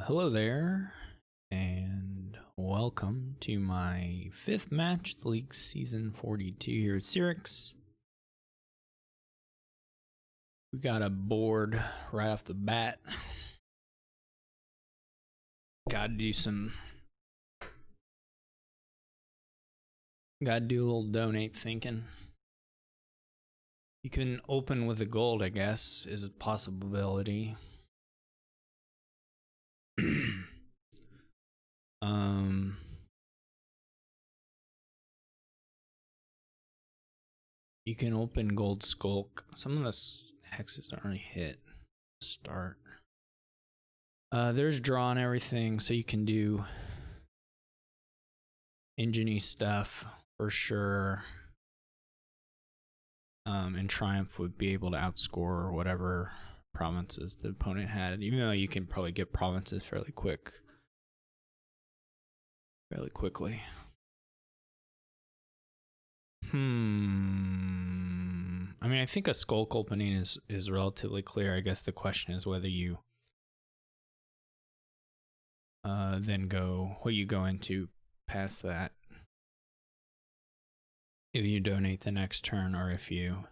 Hello there, and welcome to my 5th match, the League Season 42 here at xyrix. We got a board right off the bat. Gotta do a little donate thinking. You can open with a gold, I guess, is a possibility. You can open gold skulk. Some of the hexes don't really hit. Start. There's draw and everything, so you can do engine-y stuff for sure. And Triumph would be able to outscore whatever provinces the opponent had, even though you can probably get provinces fairly quickly. I mean, I think a skulk opening is relatively clear. I guess the question is whether you then go what you go into past that. If you donate the next turn or if you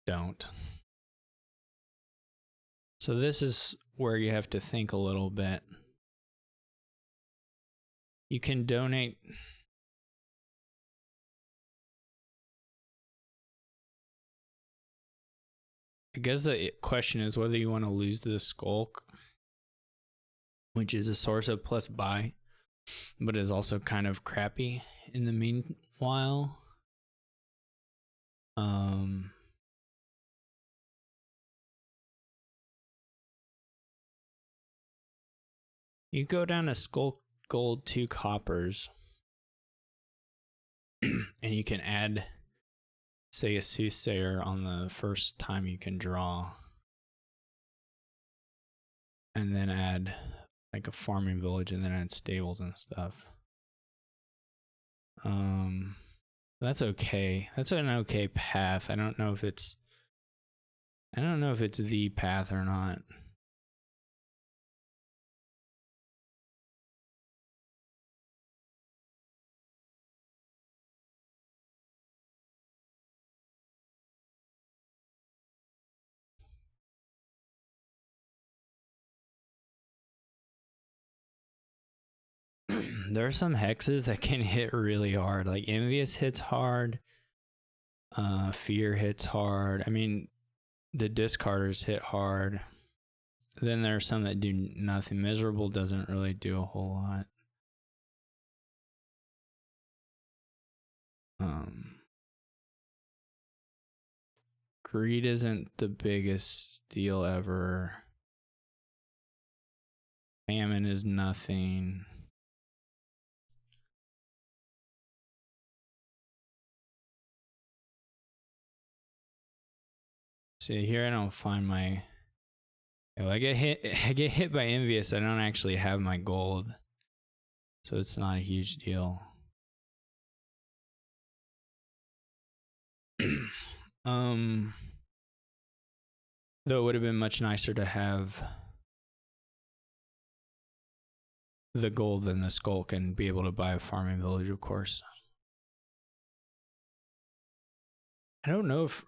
don't. So this is where you have to think a little bit. You can donate. I guess the question is whether you want to lose the skulk, which is a source of plus buy, but is also kind of crappy in the meanwhile. You go down to skulk gold 2 coppers, and you can add, say, a soothsayer on the first time you can draw, and then add like a farming village, and then add stables and stuff. That's okay. That's an okay path. I don't know if it's the path or not. There are some hexes that can hit really hard. Like Envious hits hard. Fear hits hard. I mean, the discarders hit hard. Then there are some that do nothing. Miserable doesn't really do a whole lot. Greed isn't the biggest deal ever. Famine is nothing. See, here I don't find my... I get hit by Envious. I don't actually have my gold, so it's not a huge deal. Though it would have been much nicer to have the gold than the skulk and be able to buy a farming village, of course. I don't know if...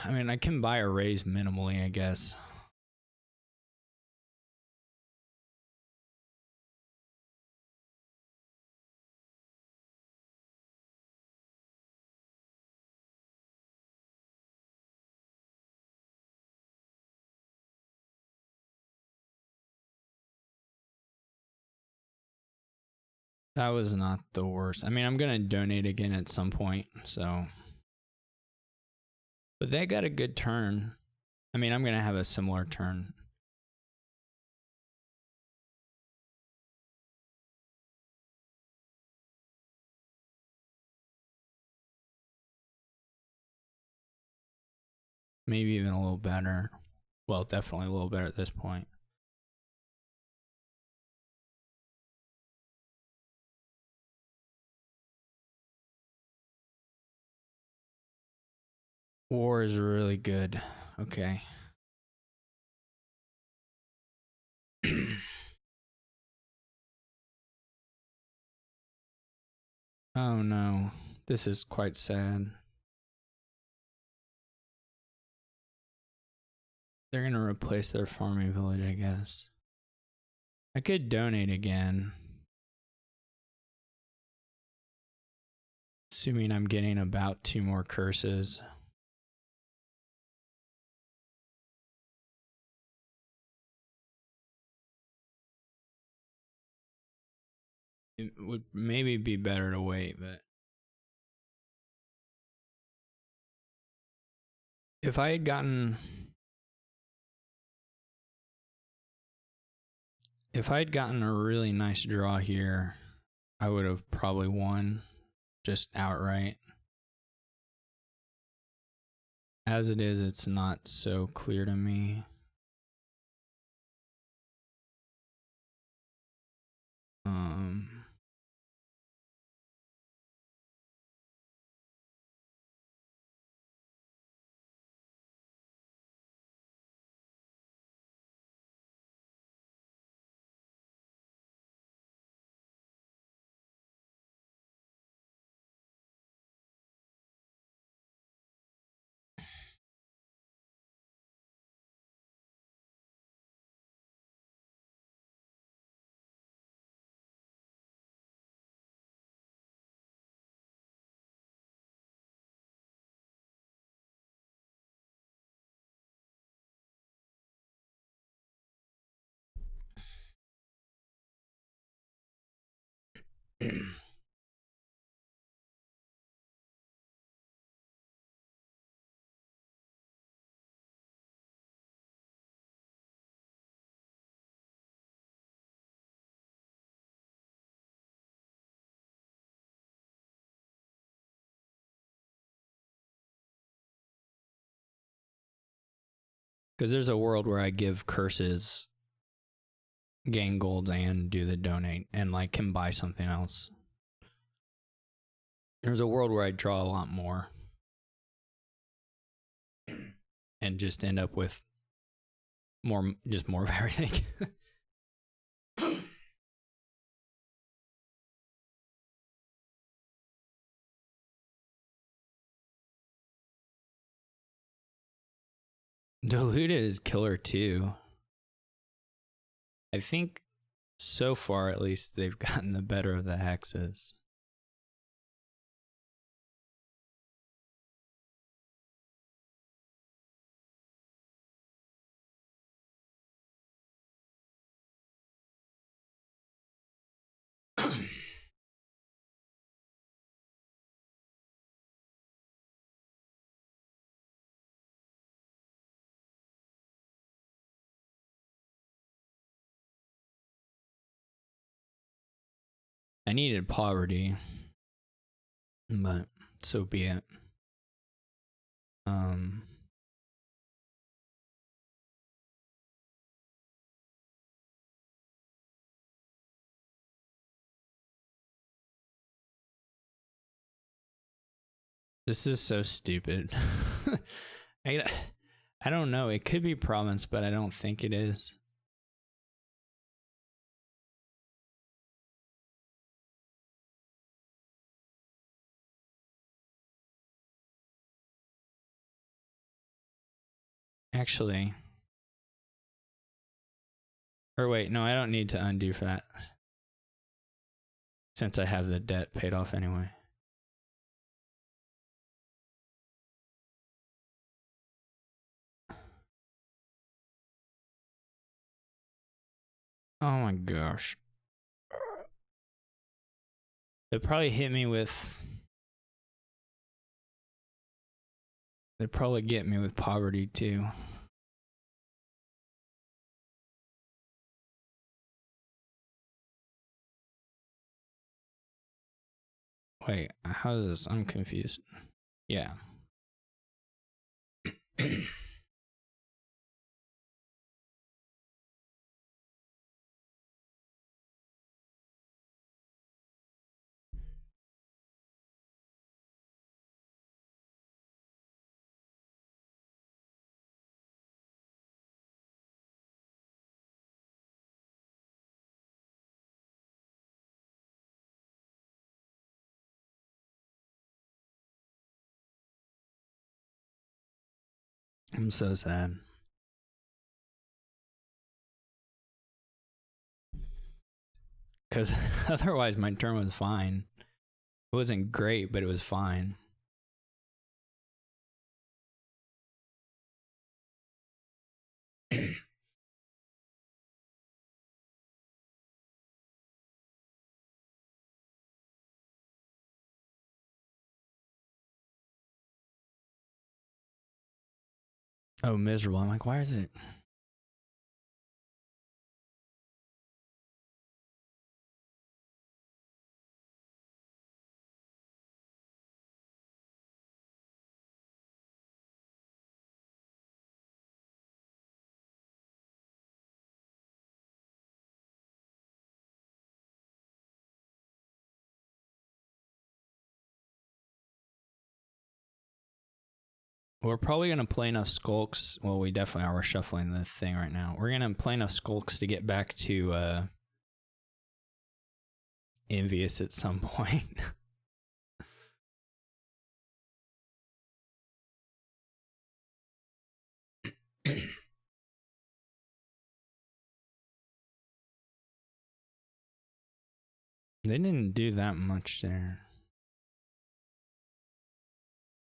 I mean, I can buy a raise minimally, I guess. That was not the worst. I mean, I'm going to donate again at some point, so... But they got a good turn. I mean, I'm going to have a similar turn. Maybe even a little better. Well, definitely a little better at this point. War is really good. Okay. Oh no, this is quite sad. They're gonna replace their farming village, I guess. I could donate again. Assuming I'm getting about 2 more curses. It would maybe be better to wait, but if I had gotten a really nice draw here, I would have probably won just outright. As it is, it's not so clear to me. Because there's a world where I give curses, gain gold, and do the donate, and like can buy something else. There's a world where I draw a lot more and just end up with more of everything. Diluted is killer too. I think so far, at least, they've gotten the better of the hexes. I needed poverty, but so be it. This is so stupid. I don't know. It could be province, but I don't think it is. Actually. Or wait, no, I don't need to undo that. Since I have the debt paid off anyway. Oh my gosh. They'd probably hit me with... They'd probably get me with poverty too. Wait, how is this? I'm confused. Yeah. I'm so sad. Because otherwise my turn was fine. It wasn't great, but it was fine. Oh, miserable. I'm like, why is it? We're probably going to play enough skulks. Well, we definitely are. We're shuffling the thing right now. We're going to play enough skulks to get back to envious at some point. They didn't do that much there.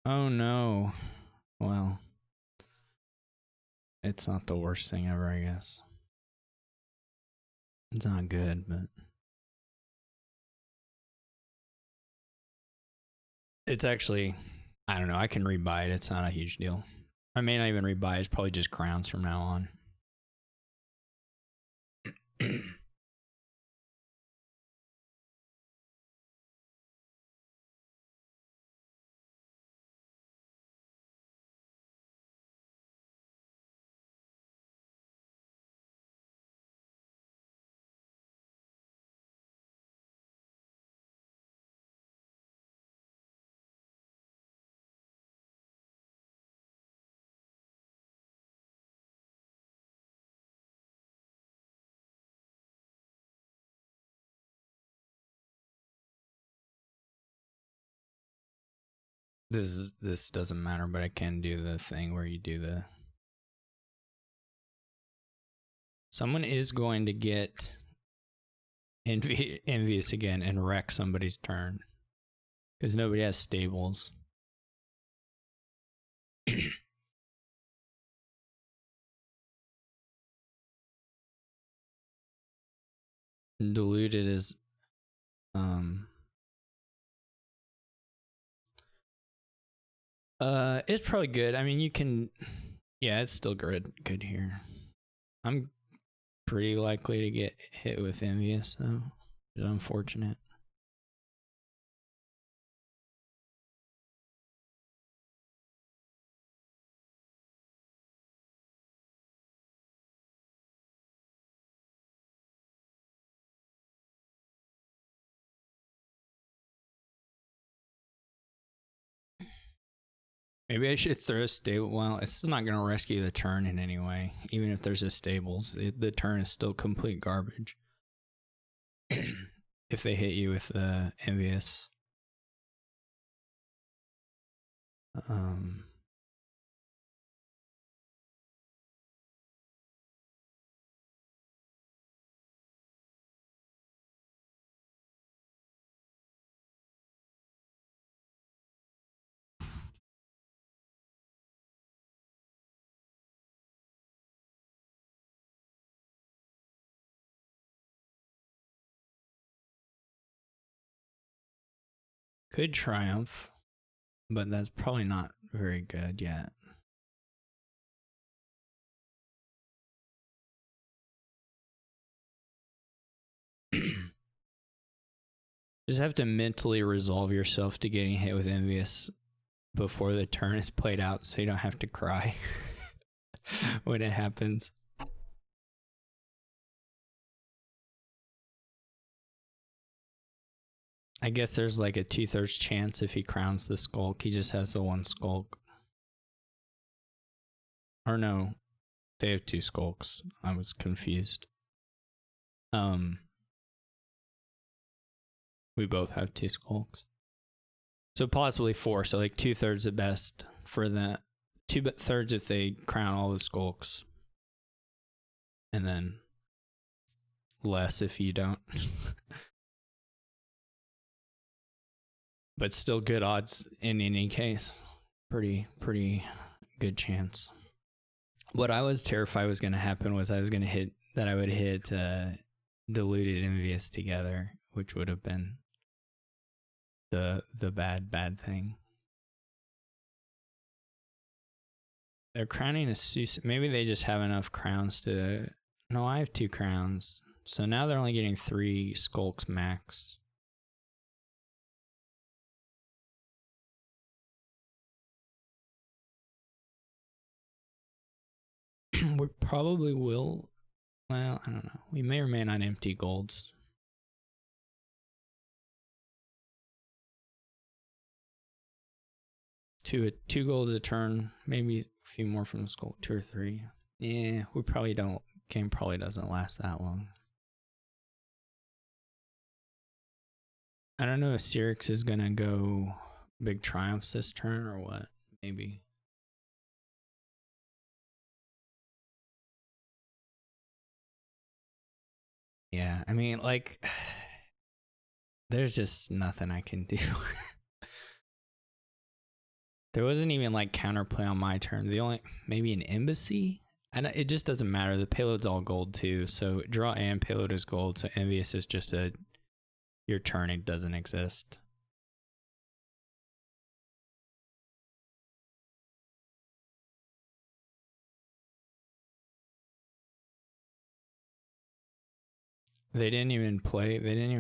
Oh no. Well, it's not the worst thing ever, I guess. It's not good, but it's actually, I don't know. I can rebuy it. It's not a huge deal. I may not even rebuy it. It's probably just crowns from now on. This doesn't matter, but I can do the thing where you do the. Someone is going to get envious again and wreck somebody's turn because nobody has stables. Diluted is it's probably good. I mean, you can, yeah, it's still good here. I'm pretty likely to get hit with envious, so it's unfortunate. Maybe I should throw a stable. Well, it's still not going to rescue the turn in any way. Even if there's a stables, the turn is still complete garbage. If they hit you with envious. Could triumph, but that's probably not very good yet. Just have to mentally resolve yourself to getting hit with envious before the turn is played out so you don't have to cry when it happens. I guess there's like a 2/3 chance if he crowns the skulk, he just has the one skulk. Or no, they have 2 skulks. I was confused. We both have 2 skulks. So possibly 4, so like 2/3 at best for the 2/3 if they crown all the skulks, and then less if you don't. But still good odds in any case. Pretty good chance. What I was terrified was going to happen was I would hit diluted envious together, which would have been the bad thing. They're crowning a Seuss. Maybe they just have enough crowns to... No, I have 2 crowns. So now they're only getting 3 skulks max. We probably will. Well, I don't know. We may or may not empty golds. Two golds a turn. Maybe a few more from the skull. 2 or 3. Yeah, we probably don't. Game probably doesn't last that long. I don't know if xyrix is gonna go big triumphs this turn or what. Maybe. Yeah, I mean, like, there's just nothing I can do. There wasn't even like counterplay on my turn. The only, maybe an embassy? And it just doesn't matter. The payload's all gold too. So draw and payload is gold. So envious is just your turn, it doesn't exist. They didn't even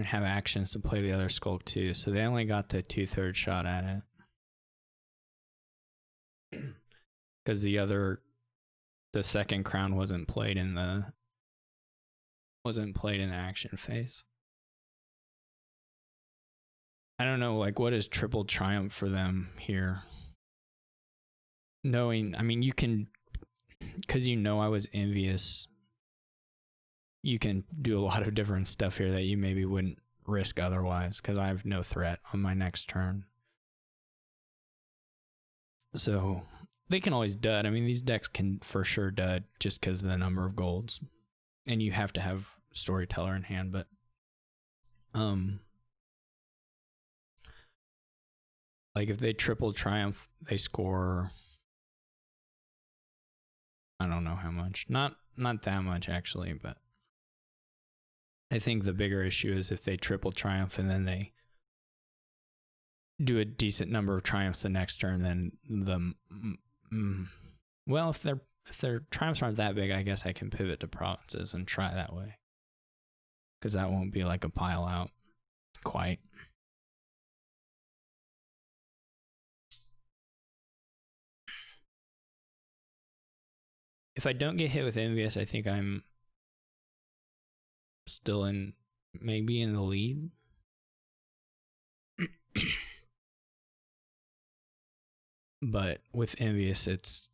have actions to play the other skulk too. So they only got the 2/3 shot at it. Because the second crown wasn't played in the action phase. I don't know, like, what is triple triumph for them here? Knowing, I mean, you can, because you know I was envious, you can do a lot of different stuff here that you maybe wouldn't risk otherwise, because I have no threat on my next turn. So they can always dud. I mean, these decks can for sure dud just because of the number of golds, and you have to have storyteller in hand. But like if they triple triumph, they score, I don't know how much, not that much actually, but I think the bigger issue is if they triple triumph and then they do a decent number of triumphs the next turn, then well, if their triumphs aren't that big, I guess I can pivot to provinces and try that way, because that won't be like a pile out quite. If I don't get hit with envious, I think I'm still maybe in the lead. But with envious, it's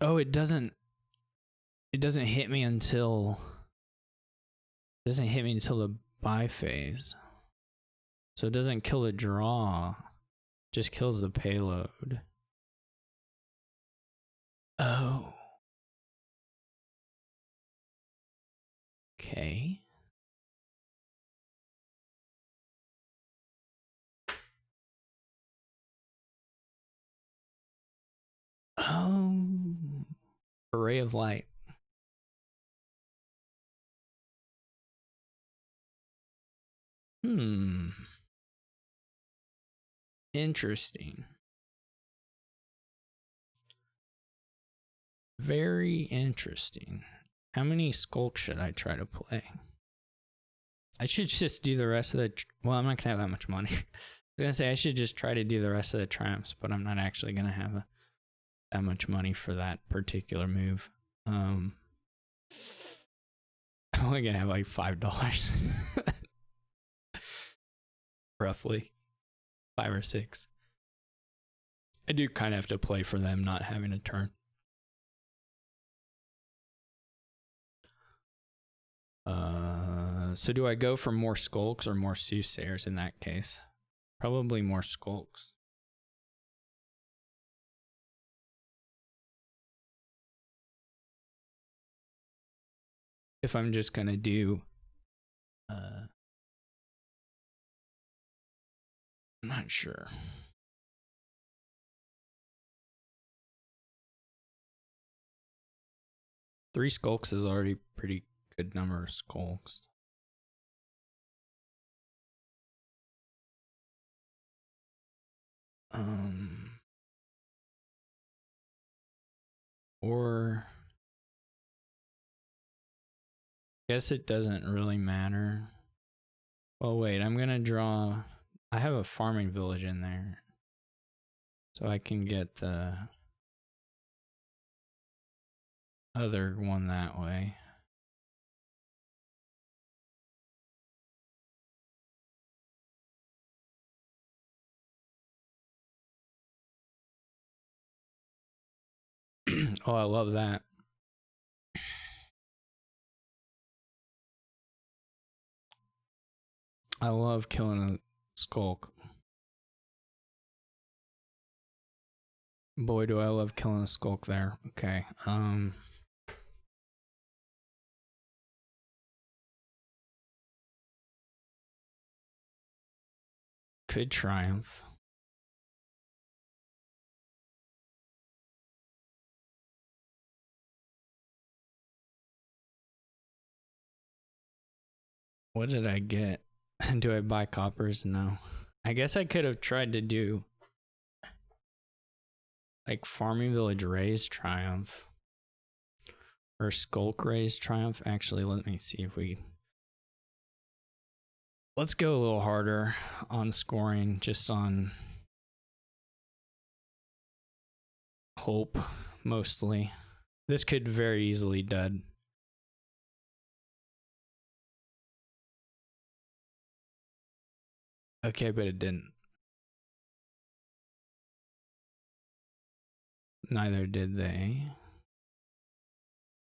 oh, it doesn't hit me until the buy phase. So it doesn't kill the draw, just kills the payload. Oh. Okay. Oh. Array of light. Interesting. Very interesting. How many skulks should I try to play? I should just do the rest of the... Well, I'm not going to have that much money. I was going to say I should just try to do the rest of the triumphs, but I'm not actually going to have that much money for that particular move. I'm only going to have like $5. Roughly. 5 or 6. I do kind of have to play for them not having a turn. So do I go for more skulks or more soothsayers in that case? Probably more skulks. If I'm just gonna do I'm not sure. Three skulks is already pretty good number of skulks. Or guess it doesn't really matter. Well, wait, I'm gonna draw. I have a farming village in there, so I can get the other one that way. Oh, I love that. I love killing a skulk. Boy, do I love killing a skulk there. Okay. Could triumph. What did I get? Do I buy coppers? No. I guess I could have tried to do like farming village raise triumph or skulk raise triumph. Actually, let me see if we. Let's go a little harder on scoring, just on hope mostly. This could very easily dud. Okay, but it didn't. Neither did they.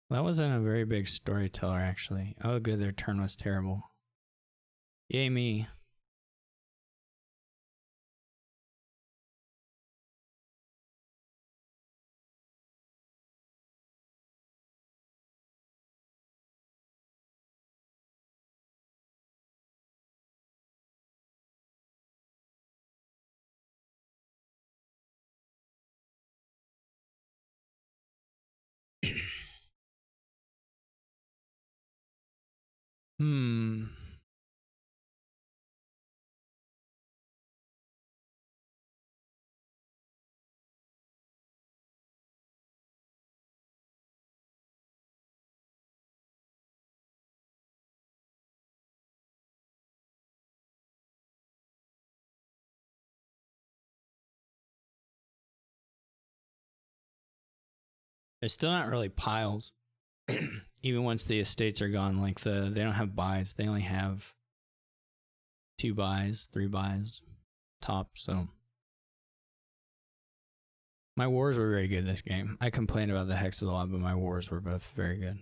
That wasn't a very big storyteller, actually. Oh, good, their turn was terrible. Yay me. They're still not really piles. Even once the estates are gone, like they don't have buys. They only have 2 buys, 3 buys top. So my wars were very good this game. I complained about the hexes a lot, but my wars were both very good.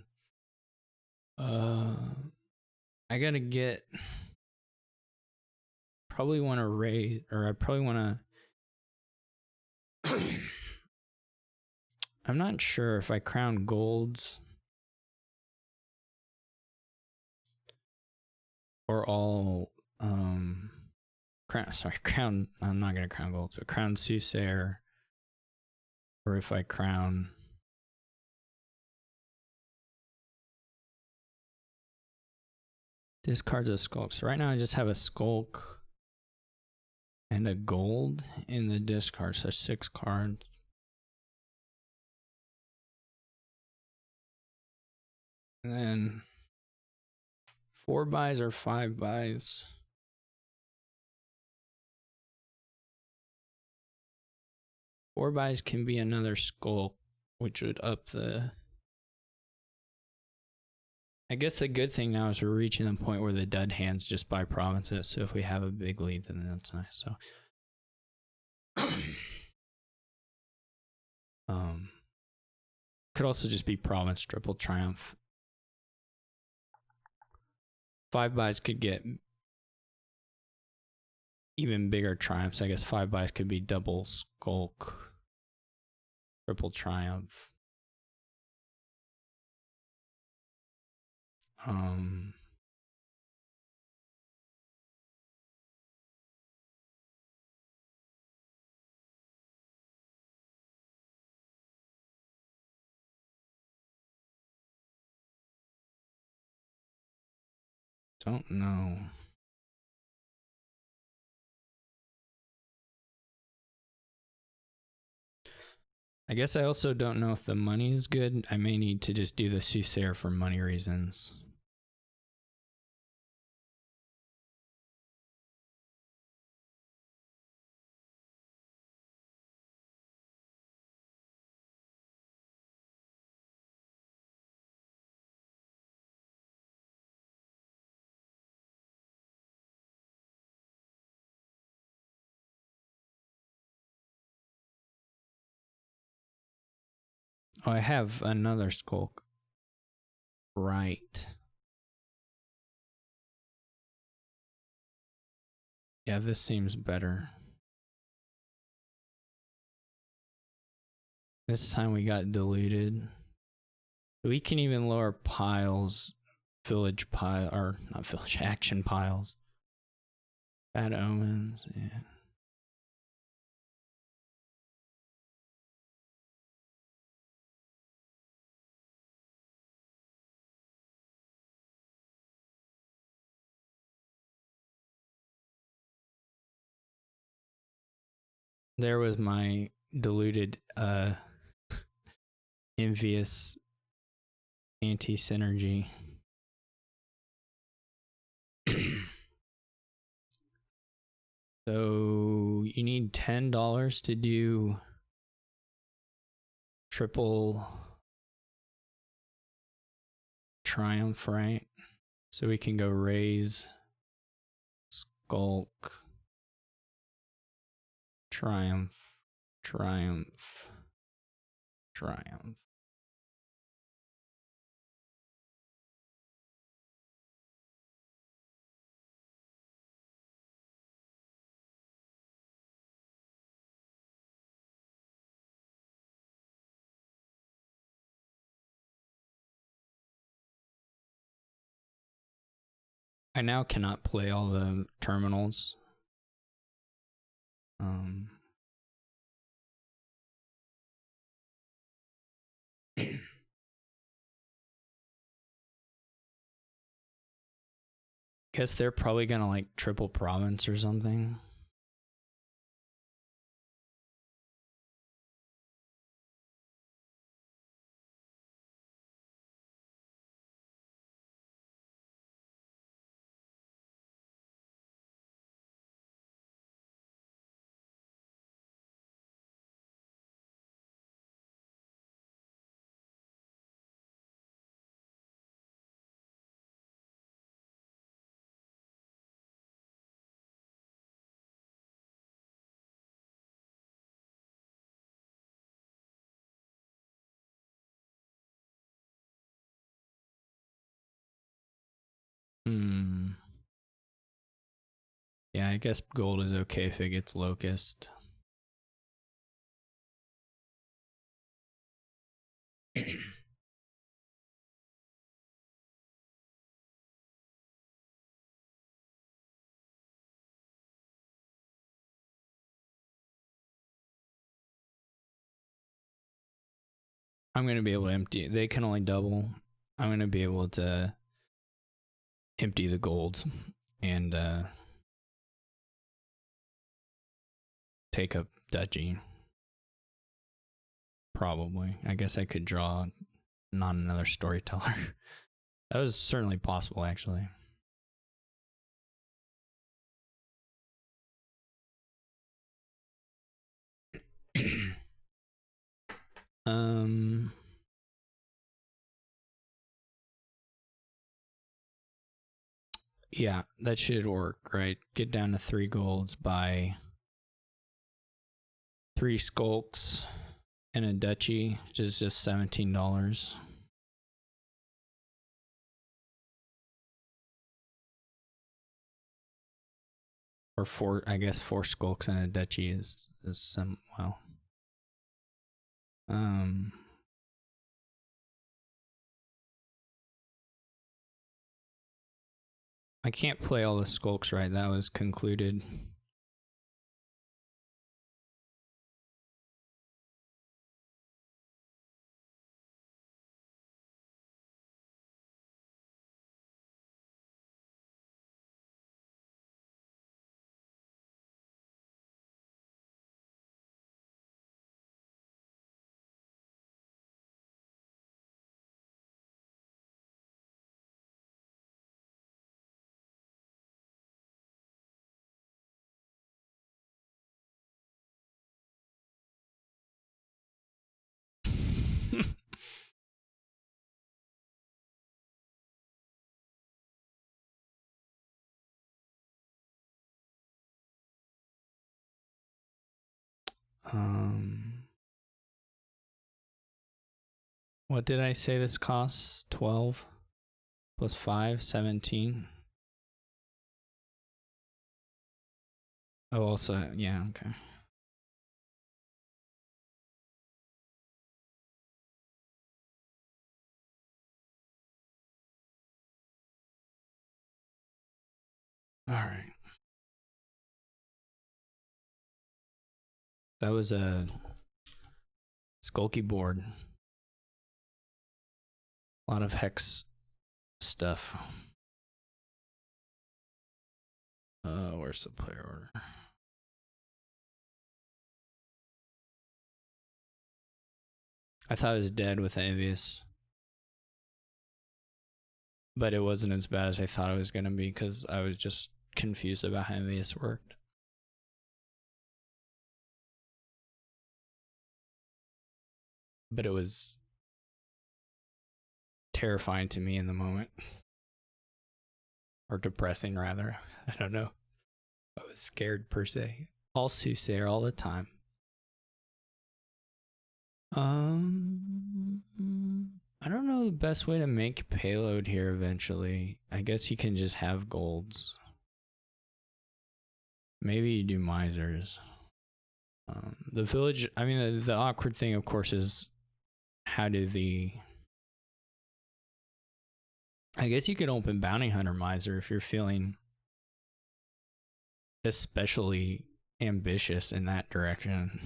I gotta get. Probably want to raise, or I probably want to. I'm not sure if I crown golds or all crown. I'm not gonna crown golds, but crown soothsayer, or if I crown. Discards a skulk. So right now I just have a skulk and a gold in the discard, so 6 cards. And then 4 buys or 5 buys. 4 buys can be another skulk, which would up the. I guess the good thing now is we're reaching the point where the dud hands just buy provinces. So if we have a big lead, then that's nice. So, could also just be province triple triumph. 5 buys could get even bigger triumphs. I guess 5 buys could be double skulk, triple triumph. Don't know. I guess I also don't know if the money is good. I may need to just do the Soothsayer for money reasons. Oh, I have another skulk. Right. Yeah, this seems better. This time we got diluted. We can even lower piles, village pile, or not village, action piles. Bad omens, yeah. There was my diluted envious anti-synergy. So you need $10 to do triple triumph, right? So we can go raise, skulk, triumph, triumph, triumph. I now cannot play all the terminals. Guess they're probably gonna like triple province or something. Yeah, I guess gold is okay if it gets locust. I'm gonna be able to empty. They can only double. I'm gonna be able to empty the golds and take a duchy. Probably. I guess I could draw not another storyteller. That was certainly possible, actually. Yeah, that should work, right? Get down to 3 golds by 3 skulks and a duchy, which is just $17. or four. I guess 4 skulks and a duchy is some well. I can't play all the skulks right. That was concluded. What did I say this costs? 12 plus 5, 17. Oh, also, yeah, okay. All right. That was a skulky board. A lot of hex stuff. Where's the player order? I thought it was dead with Avius. But it wasn't as bad as I thought it was going to be because I was just confused about how Avius worked. But it was terrifying to me in the moment. Or depressing, rather. I don't know. I was scared, per se. All soothsayer all the time. I don't know the best way to make payload here eventually. I guess you can just have golds. Maybe you do misers. The village, I mean, the awkward thing, of course, is how do I guess you could open Bounty Hunter Miser if you're feeling especially ambitious in that direction.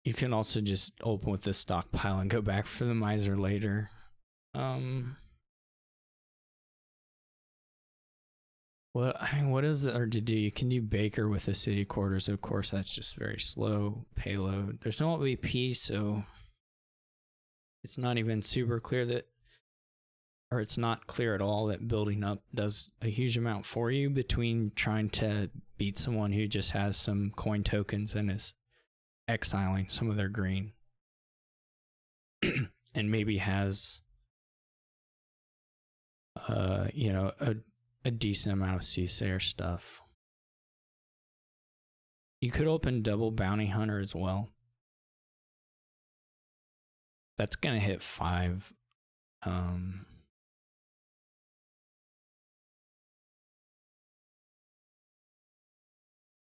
You can also just open with the stockpile and go back for the Miser later. What is there to do? You can do Baker with the city quarters. Of course, that's just very slow payload. There's no VP, so it's not even super clear that, or it's not clear at all that building up does a huge amount for you between trying to beat someone who just has some coin tokens and is exiling some of their green and maybe has a decent amount of soothsayer stuff. You could open double Bounty Hunter as well. That's gonna hit 5.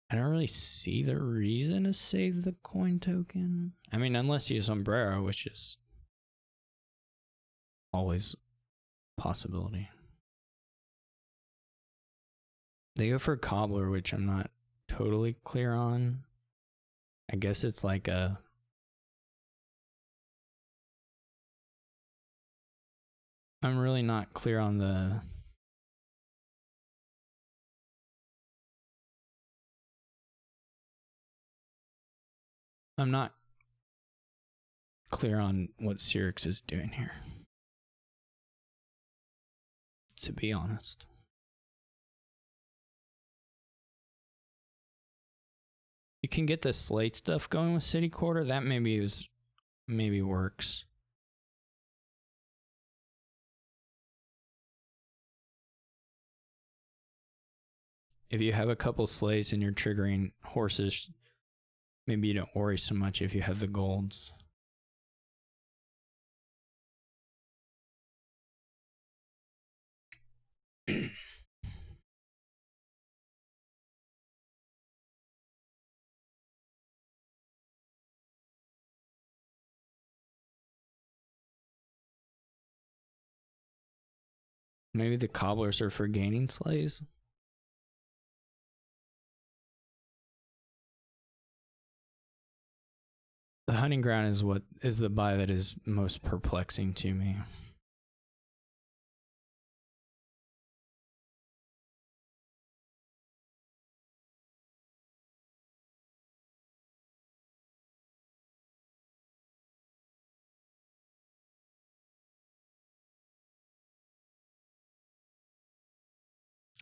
I don't really see the reason to save the coin token. I mean, unless you use Sombrero, which is always a possibility. They go for Cobbler, which I'm not totally clear on. I guess it's like a... I'm really not clear on the... I'm not clear on what xyrix is doing here, to be honest. You can get the slate stuff going with city quarter. That maybe works. If you have a couple slates and you're triggering horses, maybe you don't worry so much if you have the golds. Maybe the cobblers are for gaining slays. The hunting ground is what is the buy that is most perplexing to me.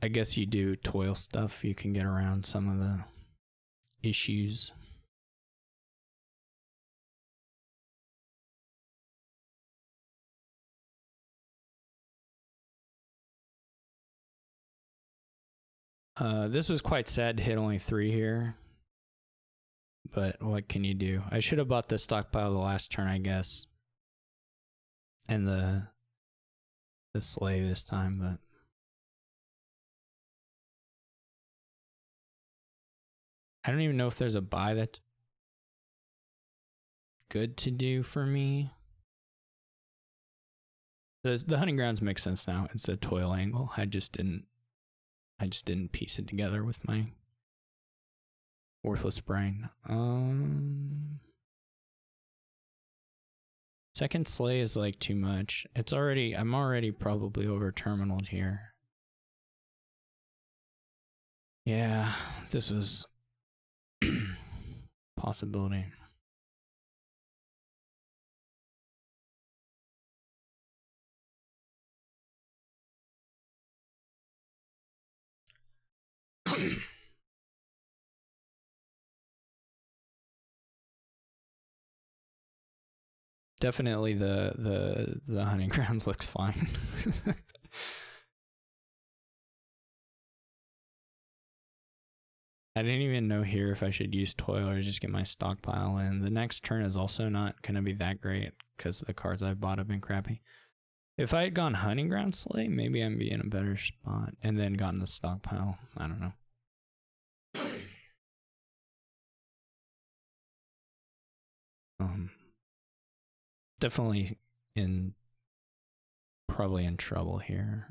I guess you do toil stuff, you can get around some of the issues. This was quite sad to hit only 3 here. But what can you do? I should have bought the stockpile the last turn, I guess. And the sleigh this time, but I don't even know if there's a buy that's good to do for me. The hunting grounds make sense now. It's a toil angle. I just didn't piece it together with my worthless brain. Second sleigh is like too much. I'm already probably over terminaled here. Yeah, this was possibility. Definitely the hunting grounds looks fine. I didn't even know here if I should use toil or just get my stockpile in. The next turn is also not going to be that great because the cards I've bought have been crappy. If I had gone hunting ground sleigh, maybe I'd be in a better spot and then gotten the stockpile. I don't know. Definitely probably in trouble here.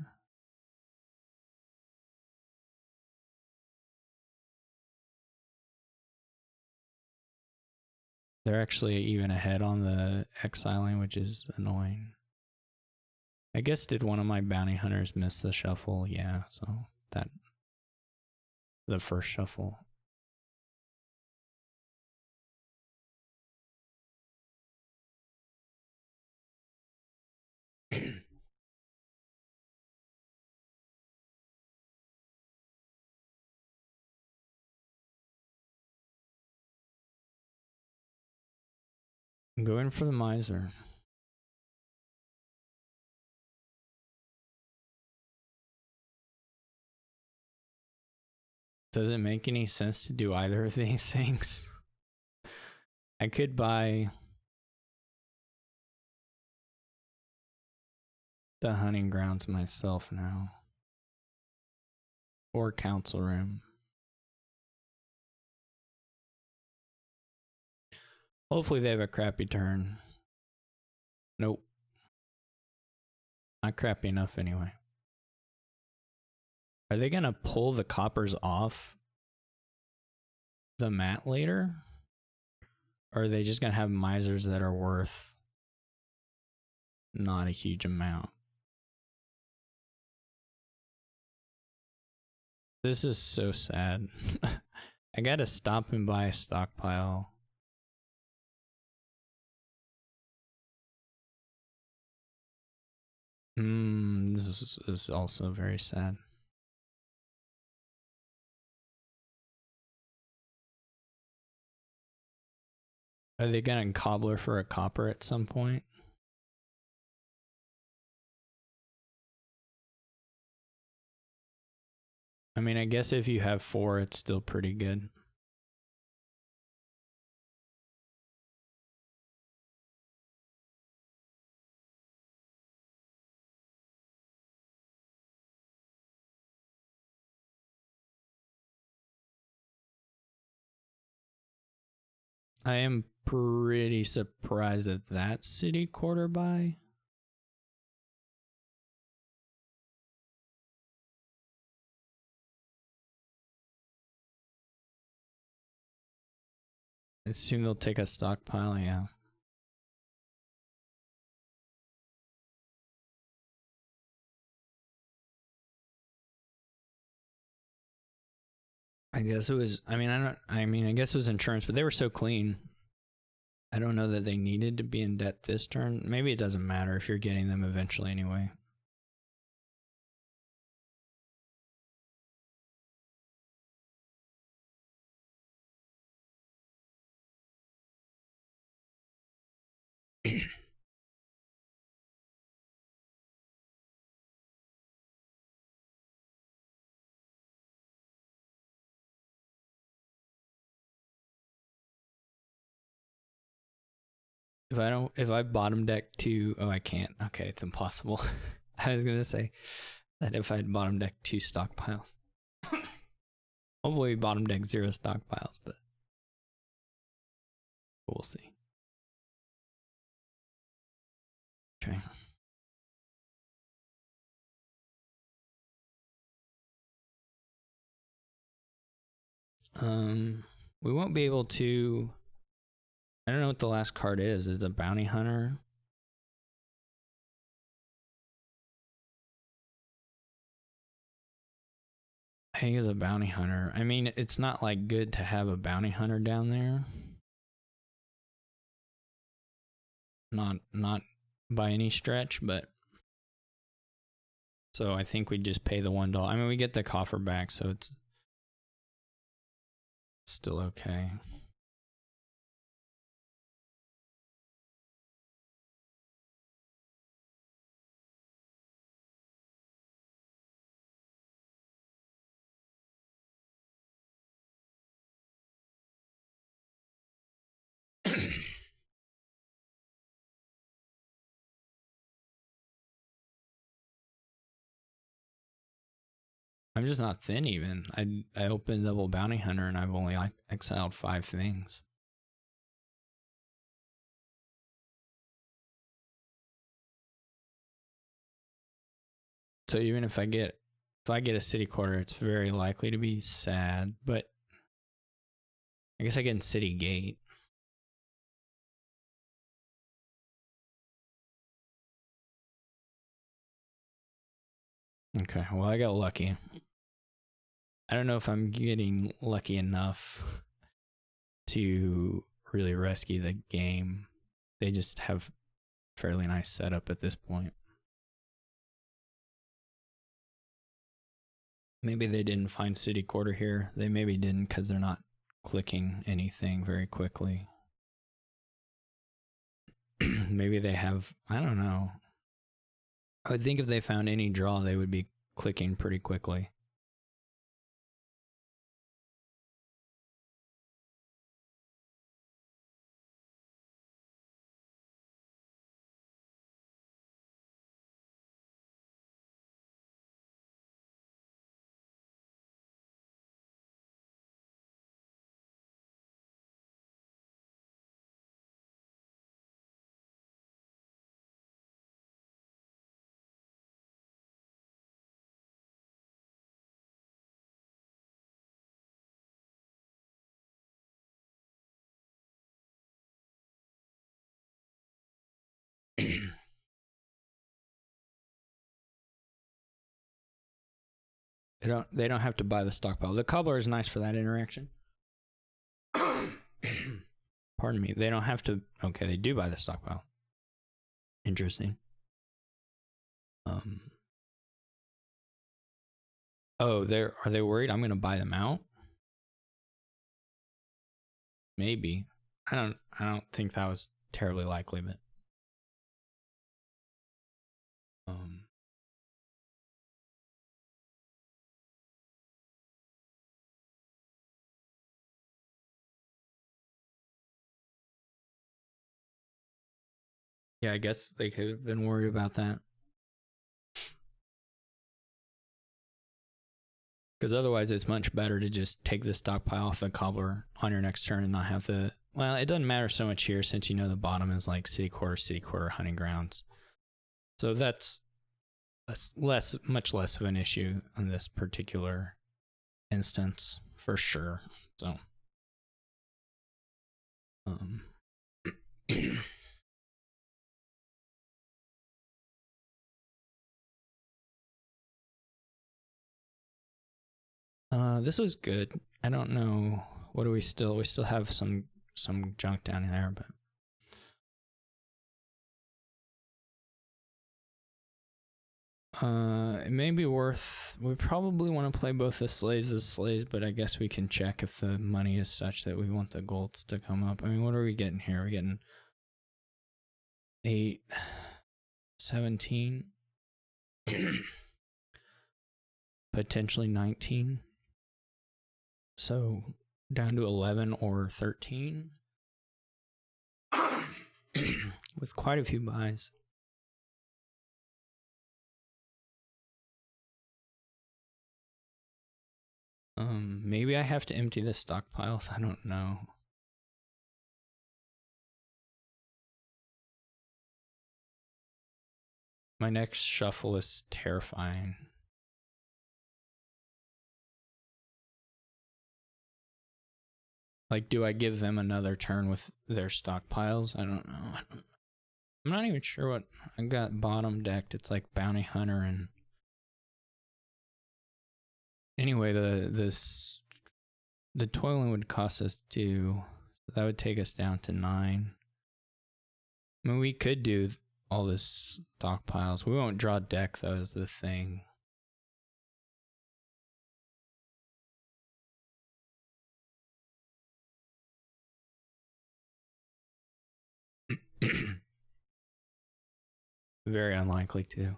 They're actually even ahead on the exiling, which is annoying. I guess did one of my bounty hunters miss the shuffle? Yeah, so that the first shuffle. Go in for the miser. Does it make any sense to do either of these things? I could buy the hunting grounds myself now. Or council room. Hopefully they have a crappy turn. Nope. Not crappy enough anyway. Are they gonna pull the coppers off the mat later? Or are they just gonna have misers that are worth not a huge amount? This is so sad. I gotta stop and buy a stockpile. This is also very sad. Are they gonna cobbler for a copper at some point? I mean, I guess if you have 4, it's still pretty good. I am pretty surprised at that city quarter buy. I assume they'll take a stockpile, yeah. I guess it was, I guess it was insurance, but they were so clean. I don't know that they needed to be in debt this turn. Maybe it doesn't matter if you're getting them eventually anyway. If I bottom deck two, oh, I can't. Okay, it's impossible. I was gonna say that if I had bottom deck two stockpiles. Hopefully bottom deck 0 stockpiles, but we'll see. Okay. We won't be able to. I don't know what the last card is. Is it a bounty hunter? I think it's a bounty hunter. I mean, it's not like good to have a bounty hunter down there. Not by any stretch, but so I think we just pay the $1. I mean, we get the coffer back, so it's still okay. I'm just not thin even. I opened double bounty hunter and I've only exiled 5 things. So even if I get a city quarter, it's very likely to be sad, but I guess I get in city gate. Okay, well I got lucky. I don't know if I'm getting lucky enough to really rescue the game. They just have fairly nice setup at this point. Maybe they didn't find city quarter here. They maybe didn't because they're not clicking anything very quickly. Maybe they have, I don't know. I would think if they found any draw, they would be clicking pretty quickly. They don't have to buy the stockpile. The cobbler is nice for that interaction. Pardon me. They don't have to. Okay, they do buy the stockpile. Interesting. Oh, are they worried I'm gonna buy them out? Maybe. I don't think that was terribly likely, but yeah, I guess they could have been worried about that. Because otherwise, it's much better to just take the stockpile off the cobbler on your next turn and not have the. Well, it doesn't matter so much here since you know the bottom is like city quarter, hunting grounds. So that's much less of an issue in this particular instance for sure. So Um, this was good. I don't know. What do we still? We still have some junk down there, but it may be worth. We probably want to play both the slays as slays, but I guess we can check if the money is such that we want the golds to come up. I mean, what are we getting here? We're getting 8, 17, potentially 19. So down to 11 or 13 with quite a few buys. Maybe I have to empty the stockpiles. I don't know. My next shuffle is terrifying. Like, do I give them another turn with their stockpiles? I don't know. I'm not even sure what I got bottom decked. It's like Bounty Hunter and anyway, the toiling would cost us 2. So that would take us down to 9. I mean, we could do all this stockpiles. We won't draw deck though, is the thing. Very unlikely to.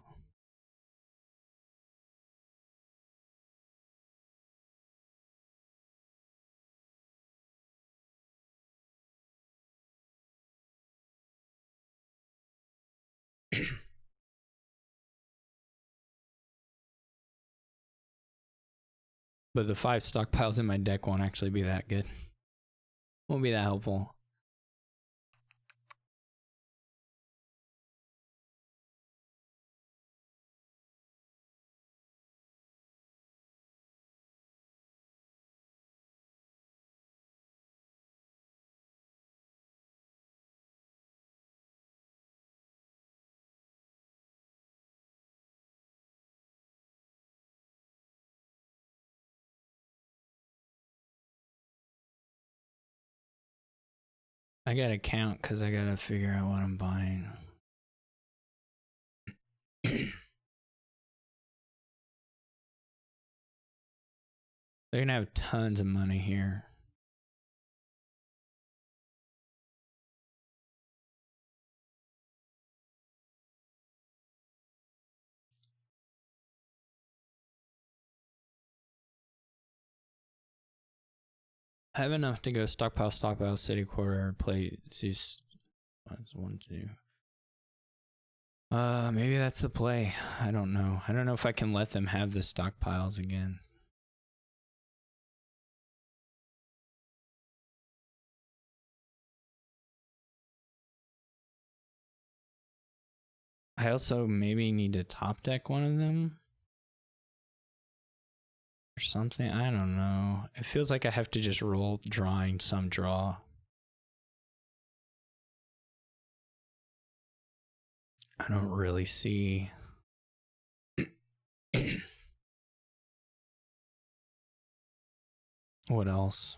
But the 5 stockpiles in my deck won't actually be that good. Won't be that helpful. I gotta count because I gotta figure out what I'm buying. They're gonna have tons of money here. I have enough to go stockpile, city quarter, play these. That's 1, 2. Maybe that's the play. I don't know. I don't know if I can let them have the stockpiles again. I also maybe need to top deck one of them. Or something. I don't know. It feels like I have to just roll drawing some draw. I don't really see. What else?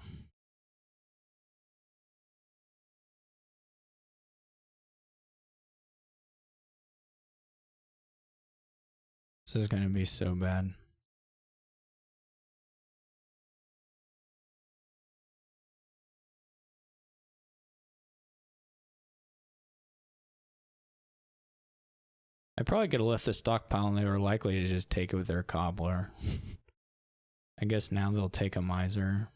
This is going to be so bad. I probably could have left the stockpile and they were likely to just take it with their cobbler. I guess now they'll take a miser.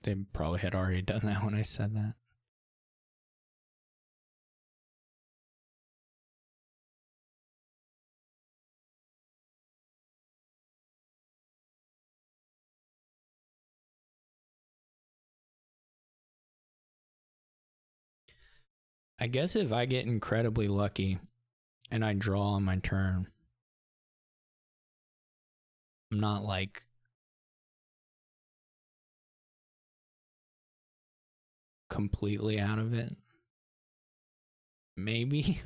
They probably had already done that when I said that. I guess if I get incredibly lucky and I draw on my turn, I'm not like completely out of it. Maybe.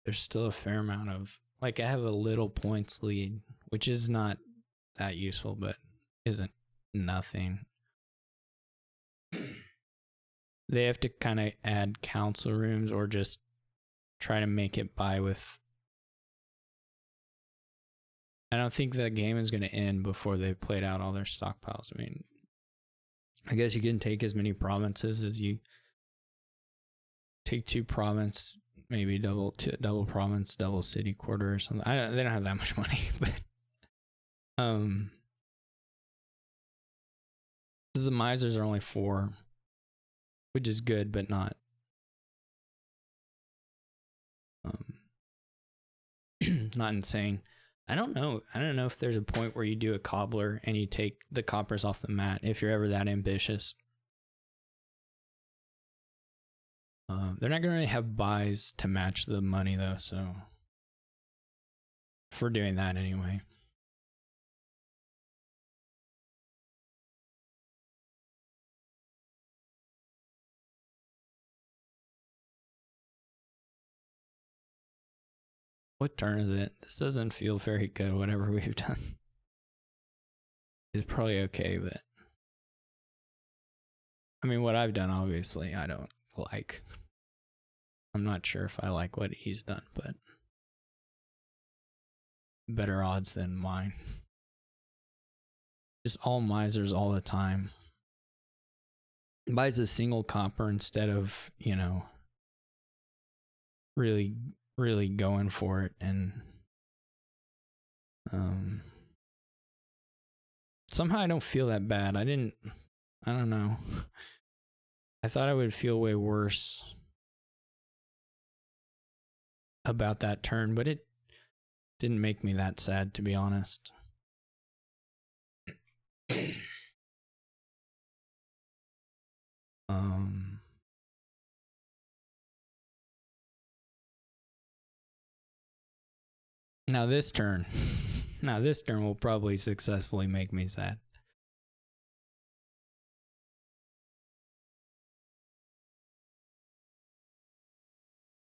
There's still a fair amount of, like, I have a little points lead, which is not that useful, but isn't nothing. They have to kind of add council rooms or just try to make it by with. I don't think the game is going to end before they've played out all their stockpiles. I mean, I guess you can take as many provinces as you take 2 province, maybe double province, double city quarter or something. They don't have that much money, but the misers are only 4, which is good, but not not insane. I don't know if there's a point where you do a cobbler and you take the coppers off the mat if you're ever that ambitious. They're not going to really have buys to match the money though, so for doing that anyway. What turn is it? This doesn't feel very good, whatever we've done. It's probably okay, but I mean, what I've done, obviously, I don't like. I'm not sure if I like what he's done, but better odds than mine. Just all misers all the time. Buys a single copper instead of, you know, really going for it, and somehow I don't feel that bad. I don't know. I thought I would feel way worse about that turn, but it didn't make me that sad, to be honest. Now this turn will probably successfully make me sad.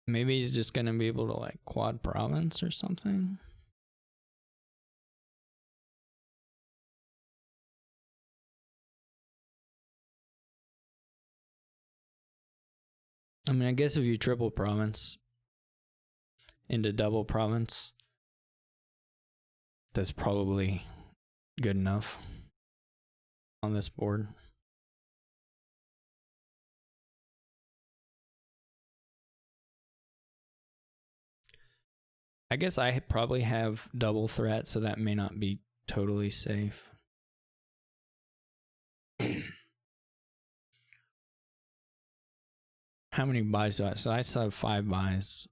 Maybe he's just gonna be able to like quad province or something. I mean, I guess if you triple province into double province, that's probably good enough on this board. I guess I probably have double threat, so that may not be totally safe. How many buys do I? So I still have 5 buys.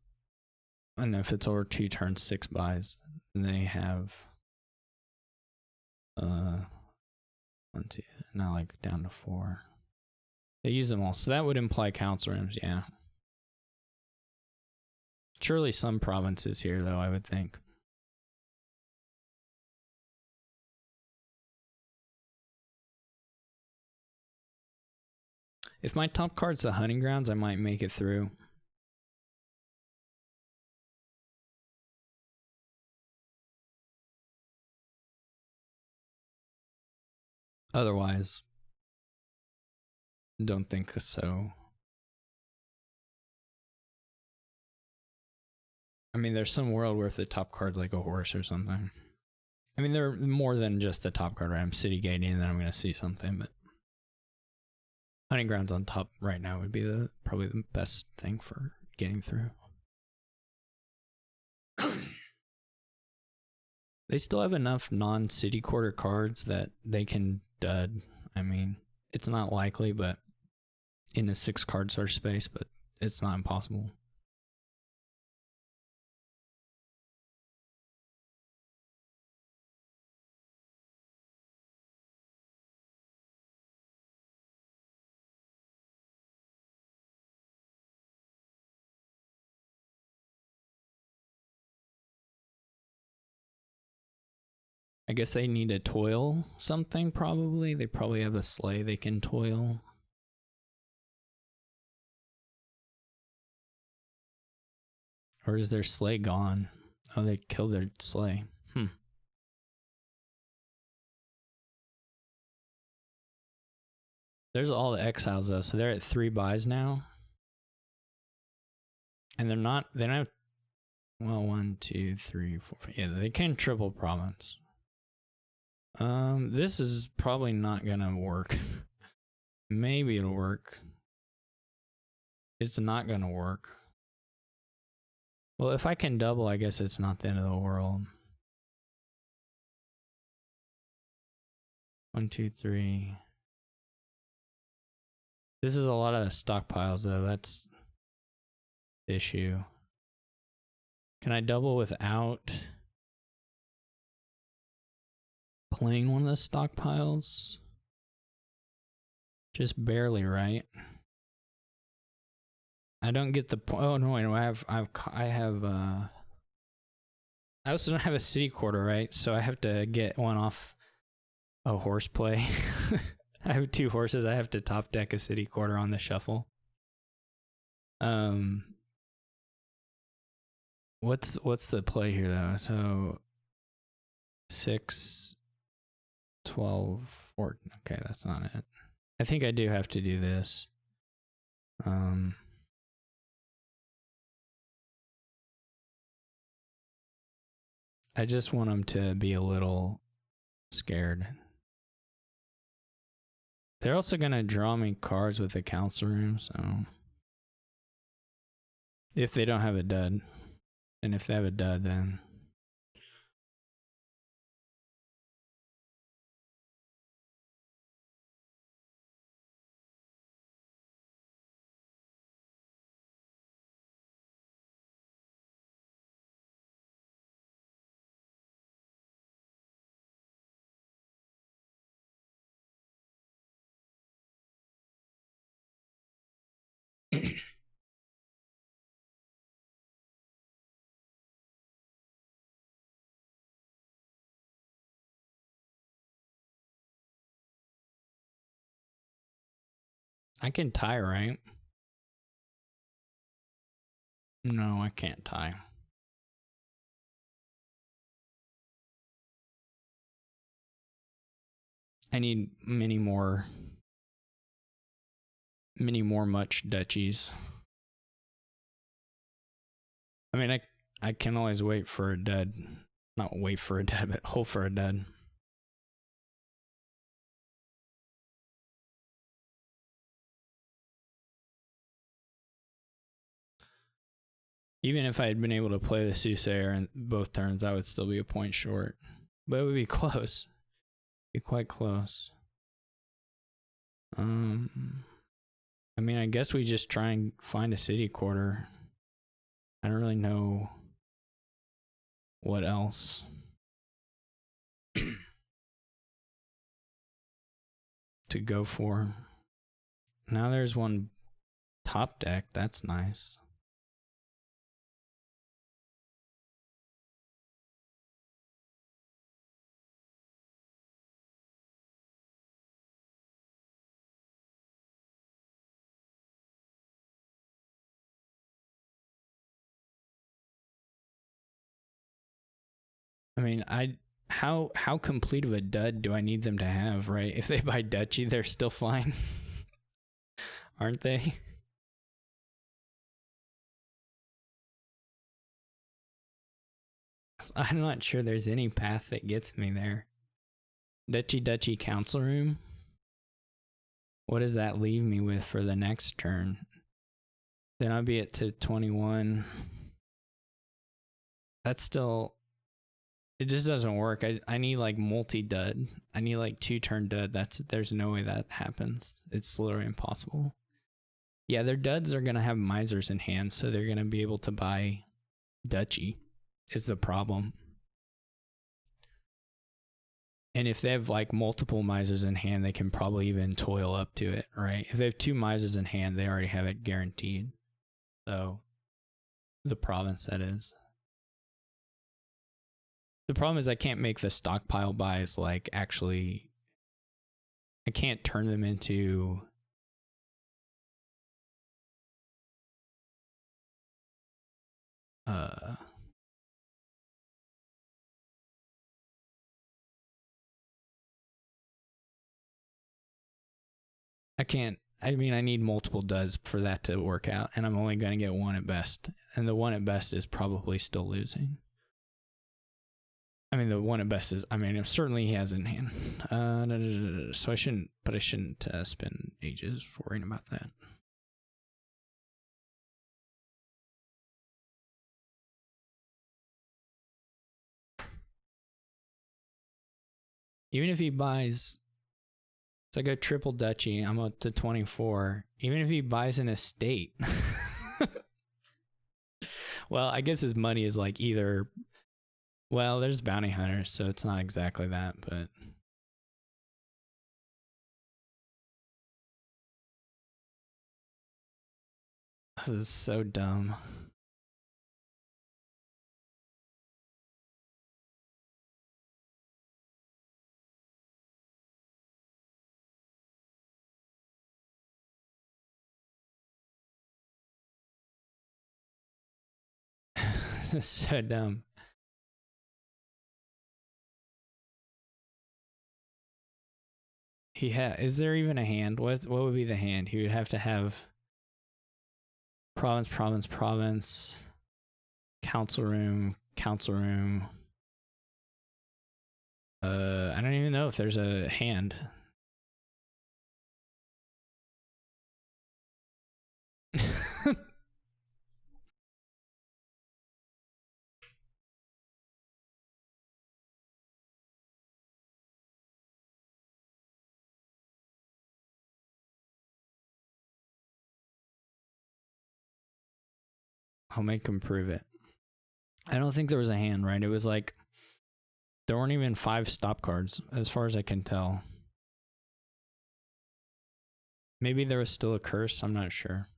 And if it's over 2 turns, 6 buys. And they have 1, 2, now like down to 4. They use them all. So that would imply council rooms, yeah. Surely some provinces here though, I would think. If my top card's the hunting grounds, I might make it through. Otherwise, don't think so. I mean, there's some world where if the top card's like a horse or something. I mean, they're more than just the top card, right? I'm city gating and then I'm going to see something, but hunting grounds on top right now would be probably the best thing for getting through. They still have enough non-city quarter cards that they can dud. I mean, it's not likely, but in a 6 card search space, but it's not impossible. I guess they need to toil something, probably. They probably have a sleigh they can toil. Or is their sleigh gone? Oh, they killed their sleigh. There's all the exiles though, so they're at 3 buys now. And they don't have, well, 1, 2, 3, 4, 5. Yeah, they can triple province. This is probably not gonna work. Maybe it'll work. It's not gonna work. Well, if I can double, I guess it's not the end of the world. 1, 2, 3. This is a lot of stockpiles though, that's the issue. Can I double without playing one of the stockpiles? Just barely, right? I don't get the point. Oh no, I also don't have a city quarter, right? So I have to get one off a horse play. I have 2 horses. I have to top deck a city quarter on the shuffle. What's the play here though? So 6, 12, 14. Okay, that's not it. I think I do have to do this. I just want them to be a little scared. They're also gonna draw me cards with the council room, so if they don't have a dud. And if they have a dud, then I can tie, right? No, I can't tie. I need many more much duchies. I mean, I can always wait for a dud. Not wait for a dud, but hope for a dud. Even if I had been able to play the Soothsayer in both turns, I would still be a point short. But it would be close. Be quite close. I mean, I guess we just try and find a city quarter. I don't really know what else. To go for. Now there's one top deck. That's nice. I mean, how complete of a dud do I need them to have, right? If they buy duchy, they're still fine. Aren't they? I'm not sure there's any path that gets me there. Duchy council room? What does that leave me with for the next turn? Then I'll be at to 21. That's still... It just doesn't work. I need like multi-dud. I need like 2-turn dud. There's no way that happens. It's literally impossible. Yeah, their duds are going to have misers in hand, so they're going to be able to buy duchy, is the problem. And if they have like multiple misers in hand, they can probably even toil up to it, right? If they have 2 misers in hand, they already have it guaranteed. So, the province, that is. The problem is I can't make the stockpile buys like actually. I can't turn them into. I can't. I mean, I need multiple duds for that to work out, and I'm only going to get one at best. And the one at best is probably still losing. I mean, the one at best is. I mean, certainly he has in hand. So I shouldn't. But I shouldn't spend ages worrying about that. Even if he buys. So I go triple duchy. I'm up to 24. Even if he buys an estate. Well, I guess his money is like either. Well, there's bounty hunters, so it's not exactly that, but. This is so dumb. This is so dumb. Is there even a hand? What would be the hand? He would have to have province, province, province, council room, council room. I don't even know if there's a hand. I'll make him prove it. I don't think there was a hand, right? It was like there weren't even 5 stop cards, as far as I can tell. Maybe there was still a curse. I'm not sure.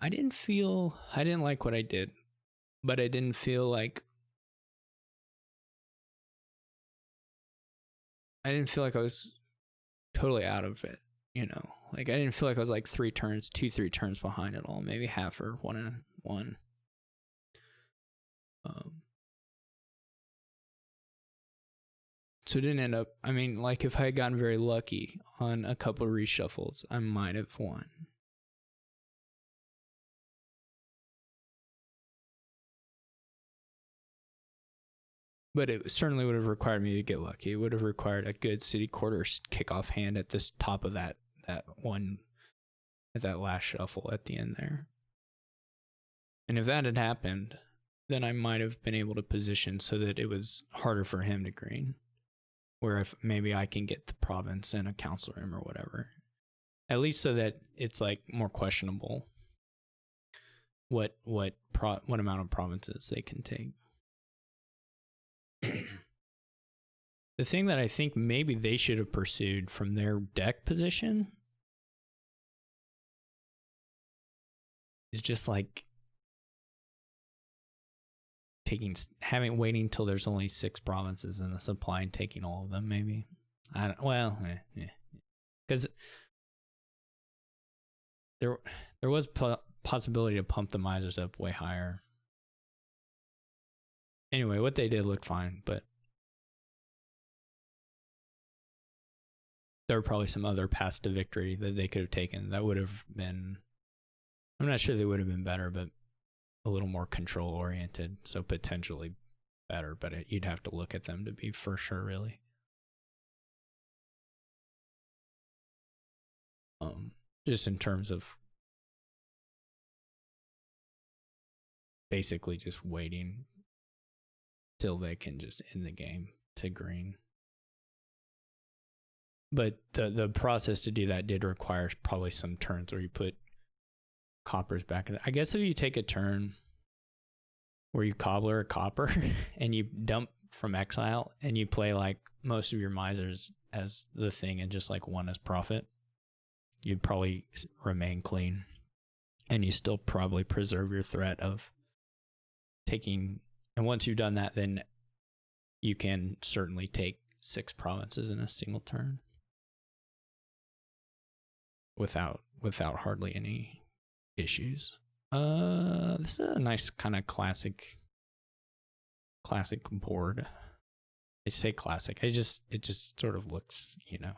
I didn't like what I did, but I didn't feel like I was totally out of it, you know. Like I didn't feel like I was like 3 turns behind at all, maybe half or 1 and 1. So it didn't end up. I mean, like if I had gotten very lucky on a couple of reshuffles, I might have won. But it certainly would have required me to get lucky. It would have required a good city quarter kickoff hand at this top of that one, at that last shuffle at the end there. And if that had happened, then I might have been able to position so that it was harder for him to green. Where if maybe I can get the province and a council room or whatever. At least so that it's like more questionable what amount of provinces they can take. The thing that I think maybe they should have pursued from their deck position is just like waiting till there's only 6 provinces in the supply and taking all of them. Maybe because there was possibility to pump the misers up way higher. Anyway, what they did looked fine, but there were probably some other paths to victory that they could have taken that would have been. I'm not sure they would have been better, but a little more control oriented, so potentially better, but you'd have to look at them to be for sure, really. Just in terms of basically just waiting till they can just end the game to green. But the process to do that did require probably some turns where you put coppers back in. I guess if you take a turn where you cobbler a copper and you dump from exile and you play like most of your misers as the thing and just like one as profit, you'd probably remain clean, and you still probably preserve your threat of taking. And once you've done that, then you can certainly take 6 provinces in a single turn without hardly any issues. This is a nice kind of classic board. I say classic. It just sort of looks, you know.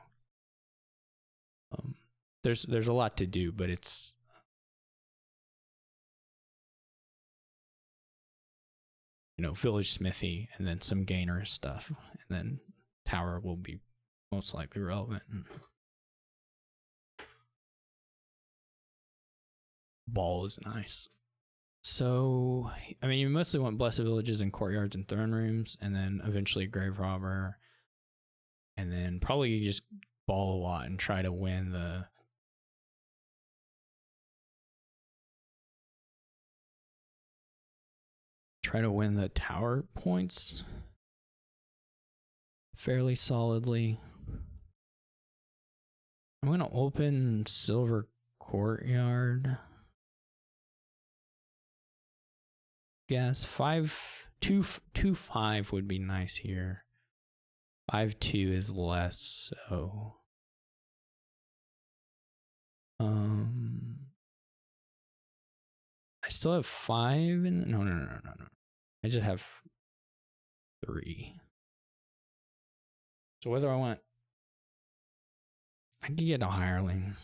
There's a lot to do, but it's village smithy and then some gainer stuff, and then tower will be most likely relevant. Ball is nice. So, I mean, you mostly want blessed villages and courtyards and throne rooms, and then eventually grave robber, and then probably you just ball a lot and try to win the tower points fairly solidly. I'm gonna open silver courtyard. Guess 5-2-5 would be nice here. 5-2 is less so. I still have 5 in no. I just have 3. So whether I could get a hireling.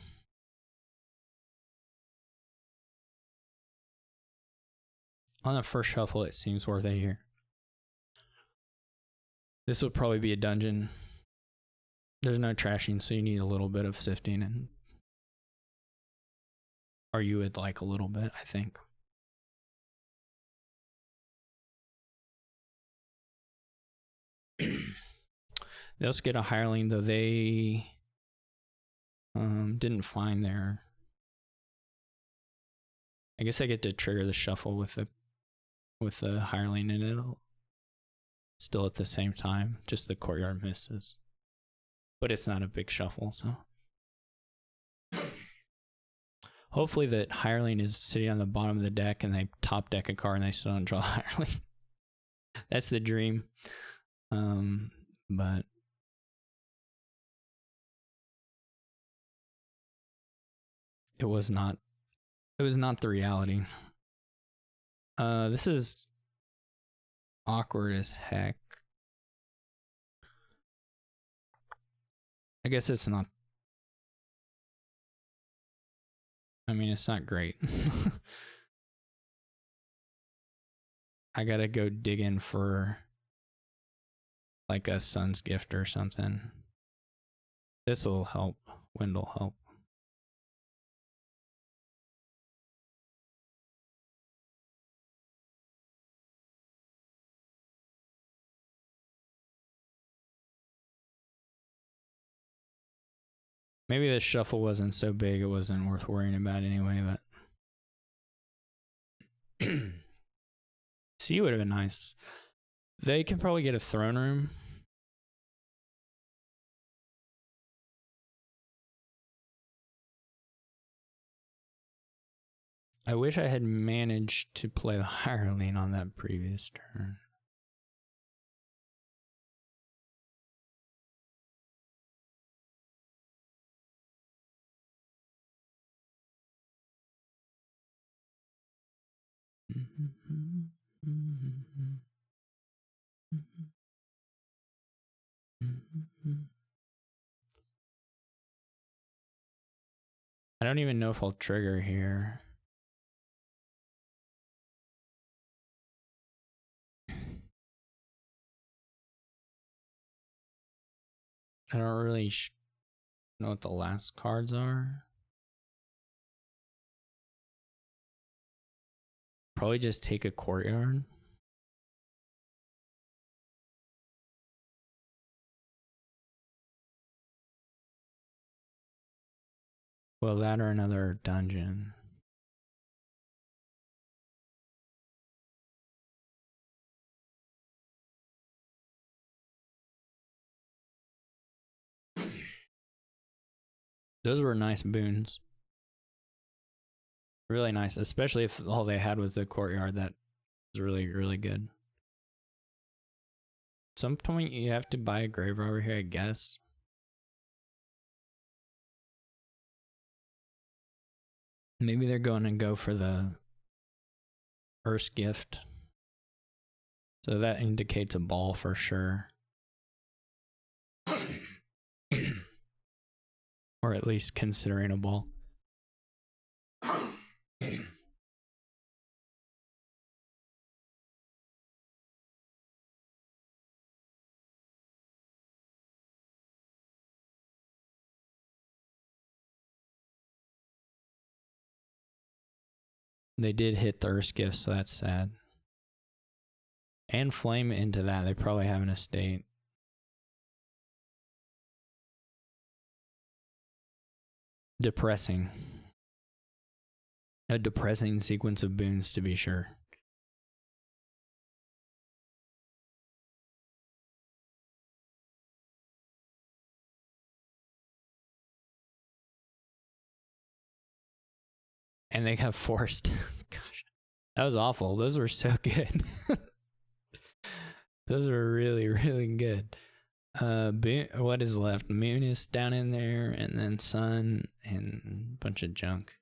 On the first shuffle, it seems worth it here. This would probably be a dungeon. There's no trashing, so you need a little bit of sifting, or you would like a little bit, I think. They also get a hireling, though they didn't find their. I guess I get to trigger the shuffle with the hireling, and it'll still at the same time, just the courtyard misses. But it's not a big shuffle, so. Hopefully that hireling is sitting on the bottom of the deck and they top deck a card and they still don't draw hireling. That's the dream. But it was not the reality. This is awkward as heck. I guess it's not. I mean, it's not great. I gotta go dig in for like a son's gift or something. This'll help. Wind'll help. Maybe this shuffle wasn't so big, it wasn't worth worrying about anyway, but C would have been nice. They can probably get a throne room. I wish I had managed to play the hireling on that previous turn. I don't even know if I'll trigger here. I don't really know what the last cards are. Probably just take a courtyard. Well, that or another dungeon. Those were nice boons. Really nice, especially if all they had was the courtyard. That was really, really good. At some point, you have to buy a grave robber here, I guess. Maybe they're going to go for the Earth's Gift. So that indicates a ball for sure. Or at least considering a ball. They did hit the Earth's Gift, so that's sad. And flame into that. They probably have an estate. Depressing. A depressing sequence of boons, to be sure. And they got forced. Gosh, that was awful. Those were so good. Those were really, really good. What is left? Moon is down in there, and then sun and a bunch of junk.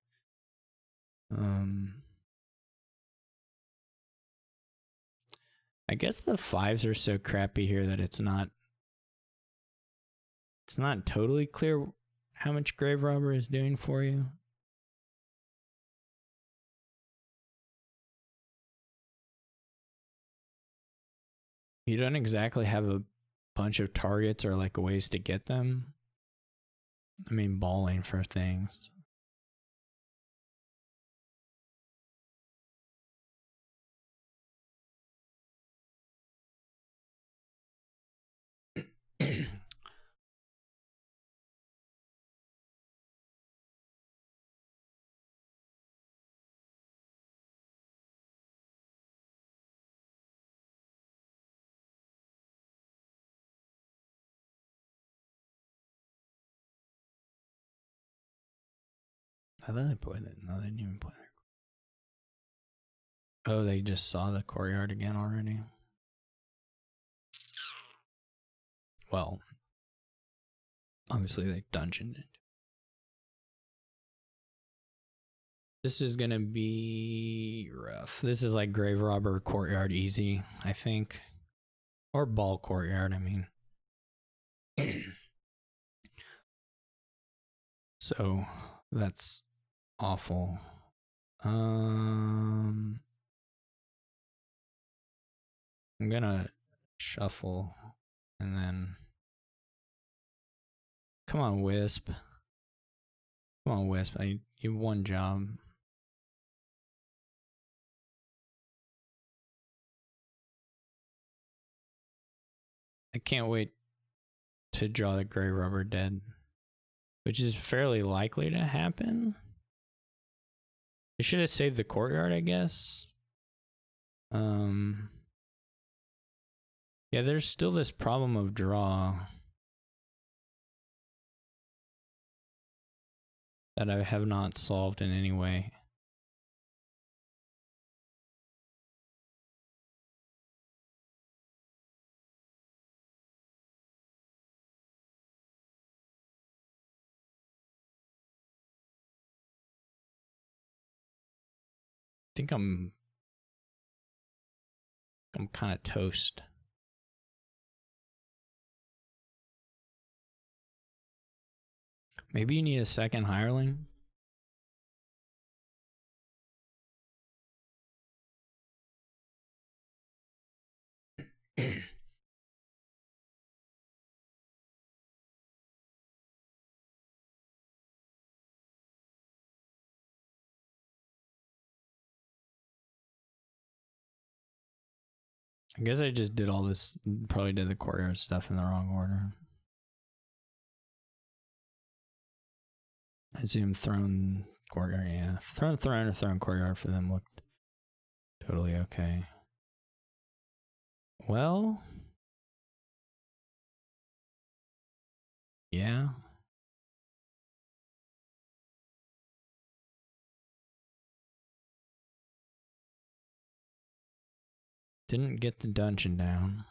I guess the 5s are so crappy here that it's not totally clear how much Grave Robber is doing for you. You don't exactly have a bunch of targets or like ways to get them. I mean, balling for things. I thought they played it. No, they didn't even play it. Oh, they just saw the courtyard again already. Well, obviously they dungeoned it. This is gonna be rough. This is like Grave Robber Courtyard easy, I think. Or Ball Courtyard, I mean. So, that's awful. I'm gonna shuffle and then come on, Wisp. Come on, Wisp. You have one job. I can't wait to draw the Grey Rubber Dead, which is fairly likely to happen. I should have saved the courtyard, I guess. Yeah, there's still this problem of draw that I have not solved in any way. I think I'm kind of toast. Maybe you need a second hireling. I guess I just did all this, probably did the courtyard stuff in the wrong order. I assume throne courtyard, yeah. Throne or throne courtyard for them looked totally okay. Well, yeah. Didn't get the dungeon down.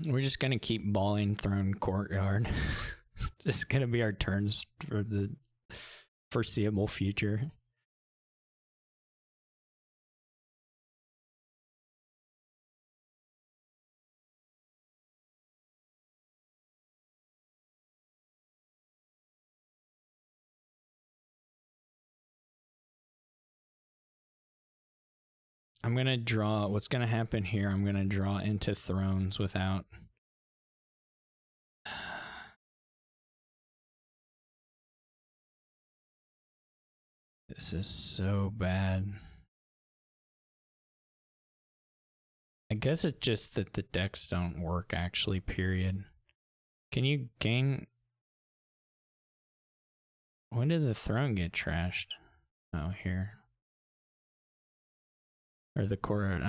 We're just gonna keep balling throne courtyard. Just gonna be our turns for the foreseeable future. I'm gonna draw. What's gonna happen here? I'm gonna draw into thrones without. This is so bad. I guess it's just that the decks don't work actually, period. Can you gain... When did the throne get trashed? Oh, here. Or the courtyard.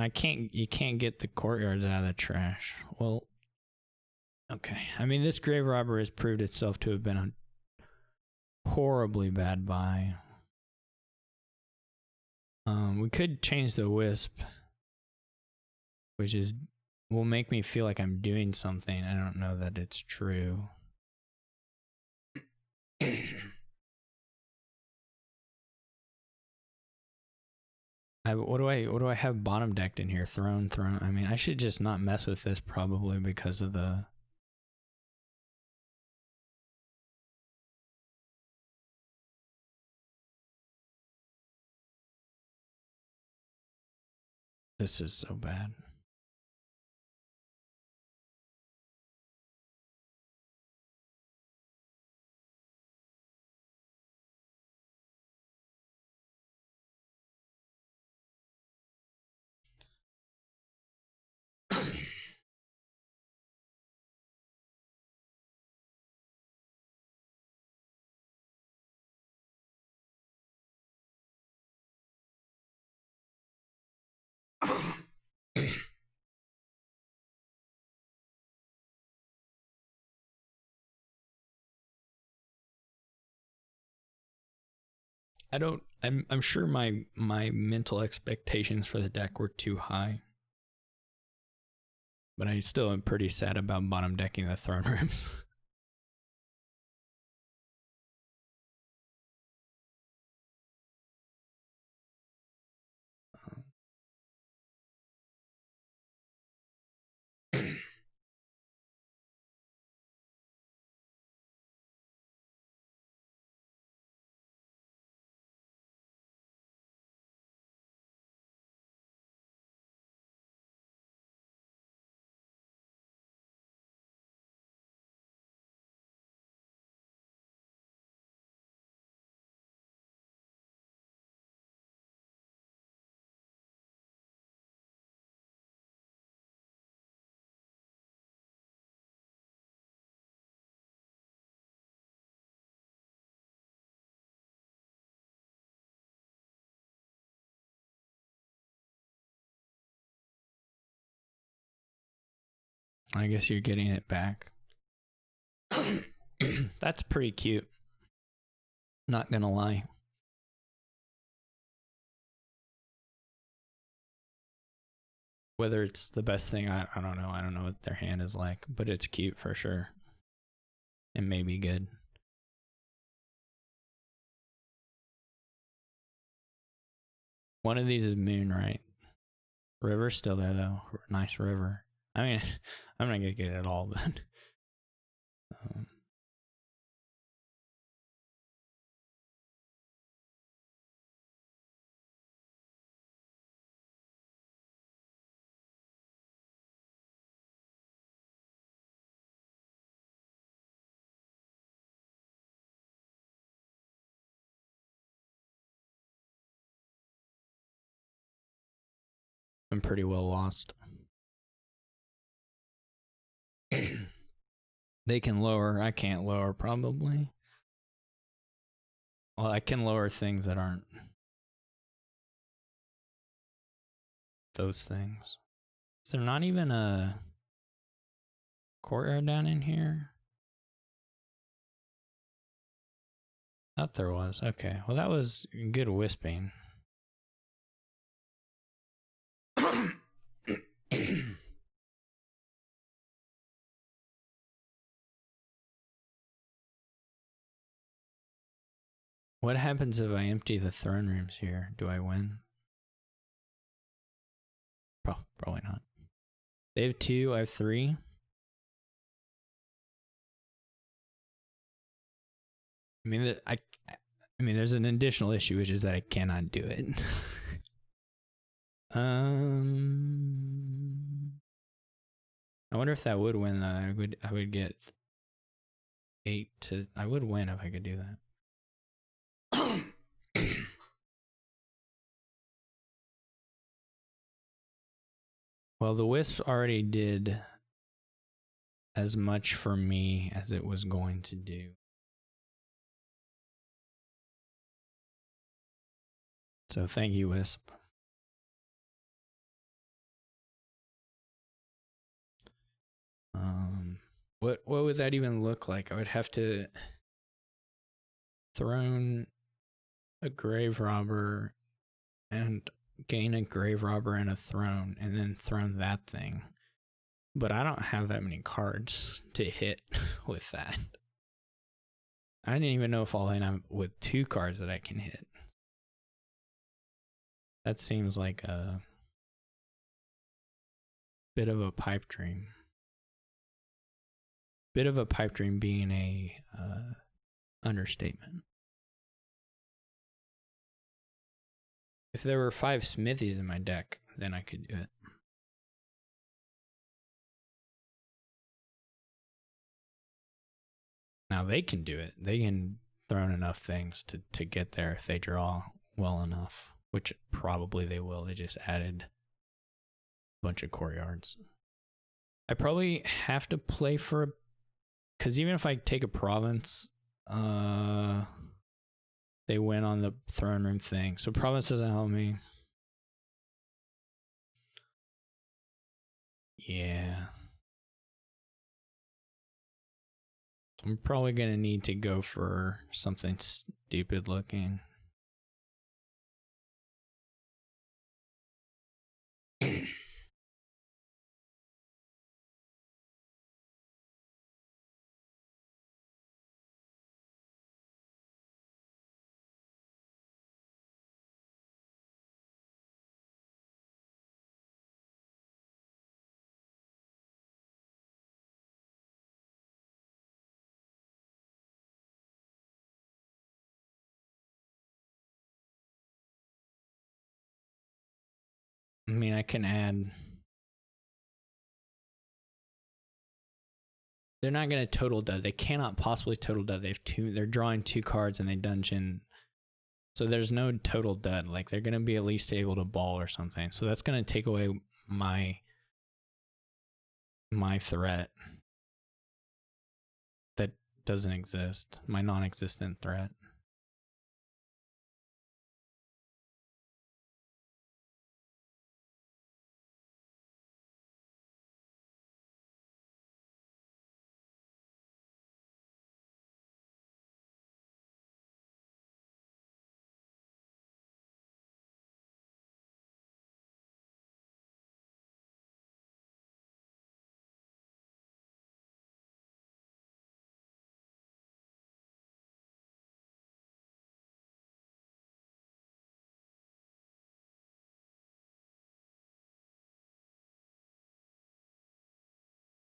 You can't get the courtyards out of the trash. Well, okay. I mean, this grave robber has proved itself to have been a horribly bad buy. We could change the wisp, which will make me feel like I'm doing something. I don't know that it's true. What do I have bottom decked in here? Throne. I mean, I should just not mess with this probably because of the... This is so bad. I'm sure my mental expectations for the deck were too high. But I still am pretty sad about bottom decking the throne rooms. I guess you're getting it back. That's pretty cute. Not gonna lie. Whether it's the best thing, I don't know. I don't know what their hand is like, but it's cute for sure. It may be good. One of these is moon, right? River's still there though. Nice river. I mean, I'm not gonna get it all, but I'm pretty well lost. They can lower. I can't lower, probably. Well, I can lower things that aren't those things. Is there not even a courtyard down in here? Thought there was. Okay. Well, that was good wisping. What happens if I empty the throne rooms here? Do I win? Probably not. They have 2, I have 3. I mean, there's an additional issue, which is that I cannot do it. I wonder if that would win. I would get 8 to. I would win if I could do that. Well, the wisp already did as much for me as it was going to do. So thank you, wisp. What would that even look like? I would have to throne a grave robber and gain a grave robber and a throne, and then throne that thing. But I don't have that many cards to hit with that. I didn't even know if I'll end up with 2 cards that I can hit. That seems like a bit of a pipe dream. Bit of a pipe dream being a understatement. If there were 5 smithies in my deck, then I could do it. Now they can do it. They can throw in enough things to get there if they draw well enough, which probably they will. They just added a bunch of courtyards. I probably have to play for because even if I take a province, they win on the throne room thing. So province doesn't help me. Yeah. I'm probably going to need to go for something stupid looking. I mean, I can add. They're not going to total dud. They cannot possibly total dud. They're drawing 2 cards and they dungeon. So there's no total dud. Like they're going to be at least able to ball or something. So that's going to take away my threat that doesn't exist. My non-existent threat.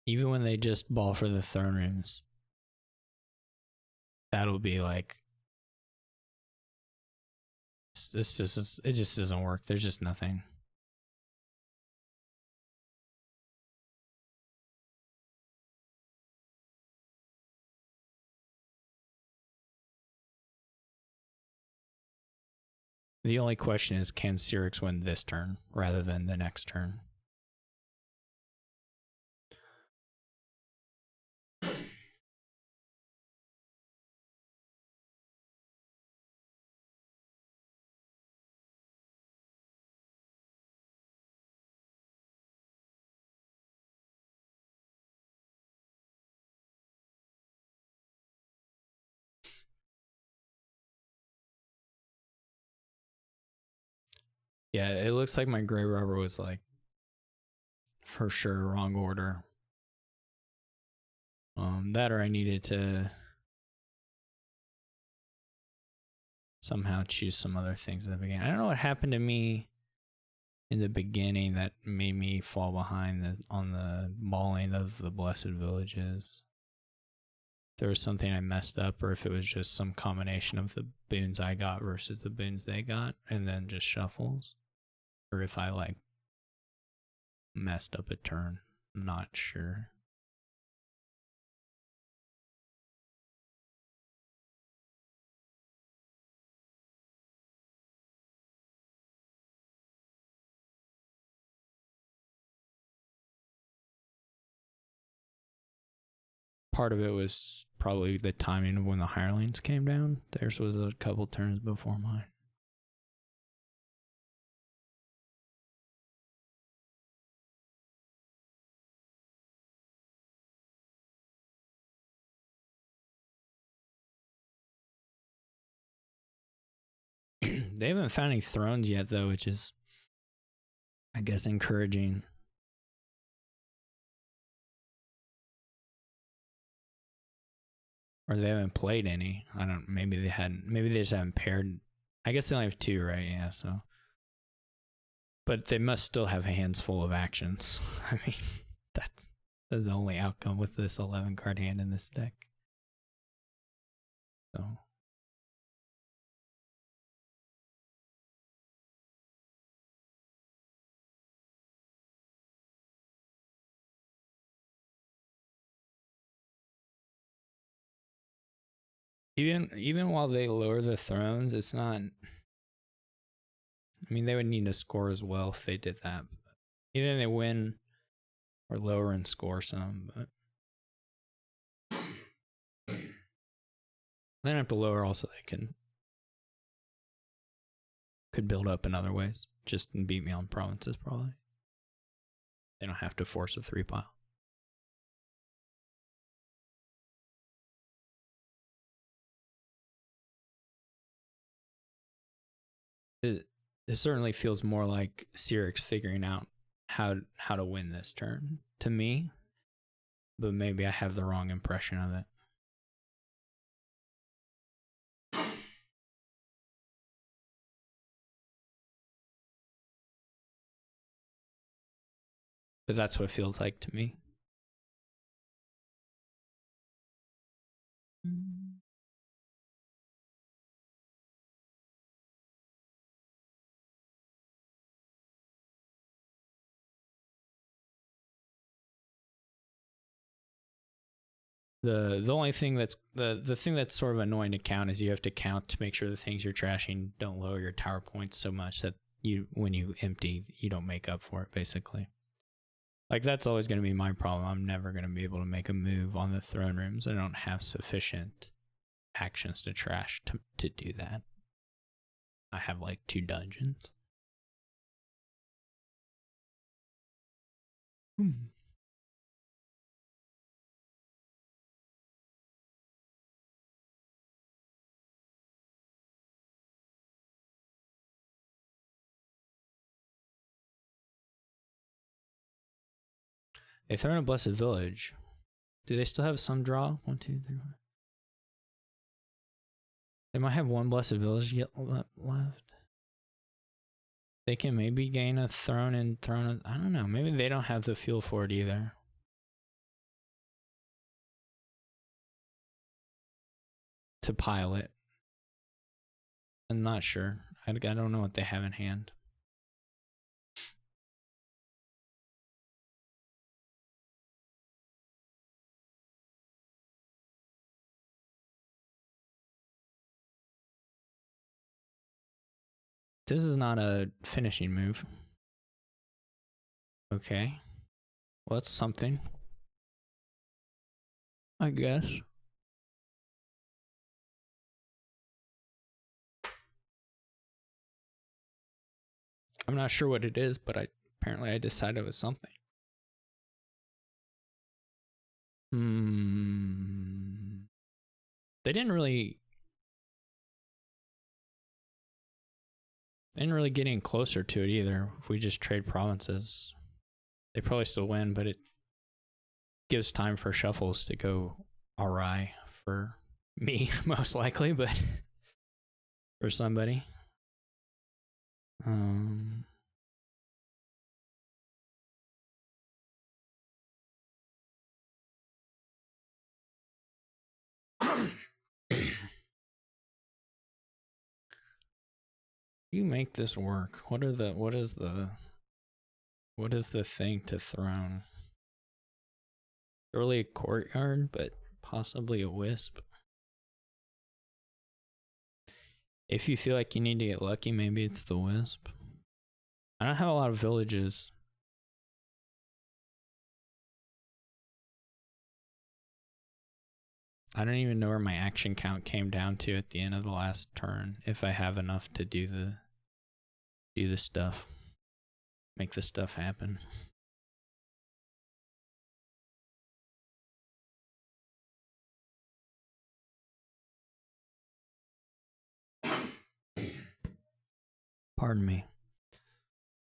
Even when they just ball for the throne rooms, that'll be like, it just doesn't work. There's just nothing. The only question is, can Xyrix win this turn rather than the next turn? Yeah, it looks like my gray rubber was like for sure wrong order. That or I needed to somehow choose some other things at the beginning. I don't know what happened to me in the beginning that made me fall behind on the mauling of the Blessed Villages. If there was something I messed up, or if it was just some combination of the boons I got versus the boons they got, and then just shuffles. Or if I like messed up a turn. I'm not sure. Part of it was probably the timing of when the hirelings came down. Theirs was a couple turns before mine. They haven't found any thrones yet, though, which is, I guess, encouraging. Or they haven't played any. I don't. Maybe they hadn't. Maybe they just haven't paired. I guess they only have 2, right? Yeah. So, but they must still have hands full of actions. I mean, that's the only outcome with this 11 card hand in this deck. So. Even while they lower the thrones, it's not. I mean, they would need to score as well if they did that. Either they win or lower and score some, but they don't have to lower. Also, they could build up in other ways. Just beat me on provinces, probably. They don't have to force a 3 pile. It certainly feels more like Xyrix figuring out how to win this turn to me, but maybe I have the wrong impression of it. But that's what it feels like to me. The only thing that's the thing that's sort of annoying to count is you have to count to make sure the things you're trashing don't lower your tower points so much that when you empty, you don't make up for it, basically. Like, that's always going to be my problem. I'm never going to be able to make a move on the throne rooms. I don't have sufficient actions to trash to do that. I have like 2 dungeons. They throw in a Blessed Village. Do they still have some draw? 1, 2, 3, 4. They might have 1 Blessed Village left. They can maybe gain a throne and throne. I don't know. Maybe they don't have the fuel for it either. To pile it. I'm not sure. I don't know what they have in hand. This is not a finishing move. Okay. Well, that's something, I guess. I'm not sure what it is, but apparently I decided it was something. They didn't really get any closer to it either. If we just trade provinces, they probably still win, but it gives time for shuffles to go awry for me, most likely, but for somebody. You make this work. What is the thing to throne? Surely a courtyard, but possibly a wisp. If you feel like you need to get lucky, maybe it's the wisp. I don't have a lot of villages. I don't even know where my action count came down to at the end of the last turn, if I have enough to do the stuff. Make the stuff happen. Pardon me.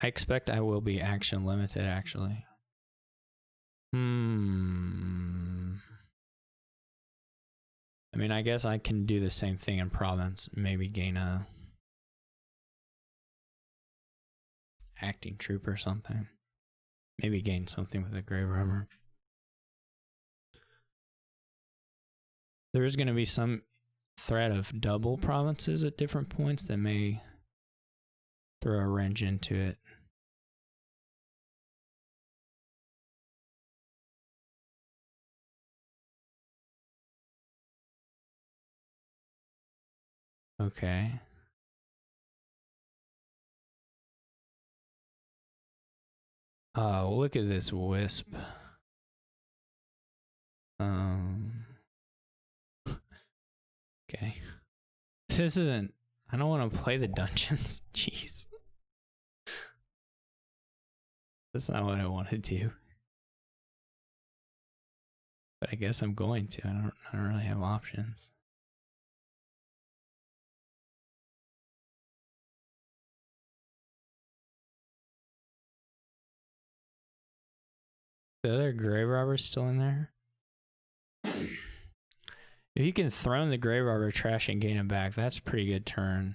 I expect I will be action limited, actually. I mean, I guess I can do the same thing in province. Maybe gain a acting troop or something. Maybe gain something with a grave robber. There's going to be some threat of double provinces at different points that may throw a wrench into it. Okay. Oh, look at this wisp. Okay. This isn't... I don't want to play the dungeons. Jeez. That's not what I want to do. But I guess I'm going to. I don't really have options. The other grave robber's still in there? If you can throw the grave robber trash and gain him back, that's a pretty good turn.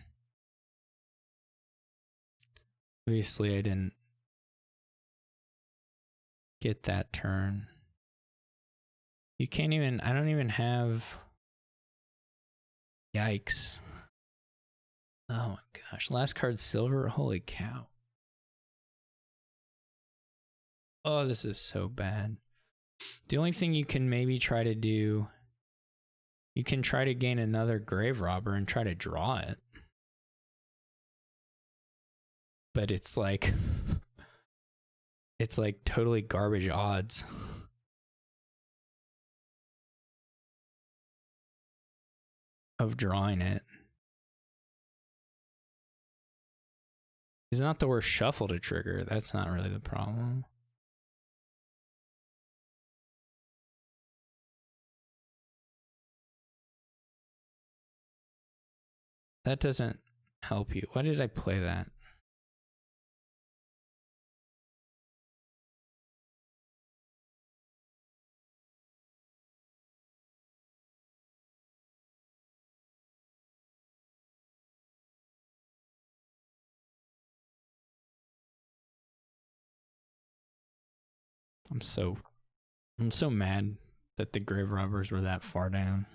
Obviously, I didn't get that turn. You can't even... I don't even have... Yikes. Oh my gosh. Last card silver? Holy cow. Oh, this is so bad. The only thing you can maybe try to do... You can try to gain another grave robber and try to draw it. But it's like... It's like totally garbage odds. Of drawing it. It's not the worst shuffle to trigger. That's not really the problem. That doesn't help you. Why did I play that? I'm so mad that the grave robbers were that far down.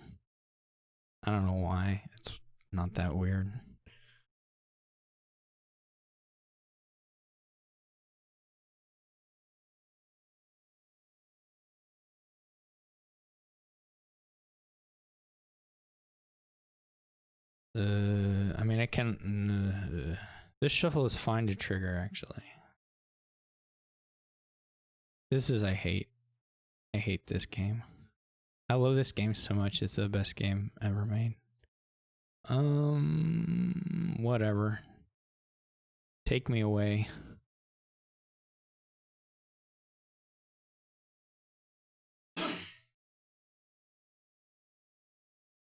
I don't know why. It's not that weird. I mean, I can... This shuffle is fine to trigger, actually. This is, I hate this game. I love this game so much. It's the best game ever made. Whatever. Take me away.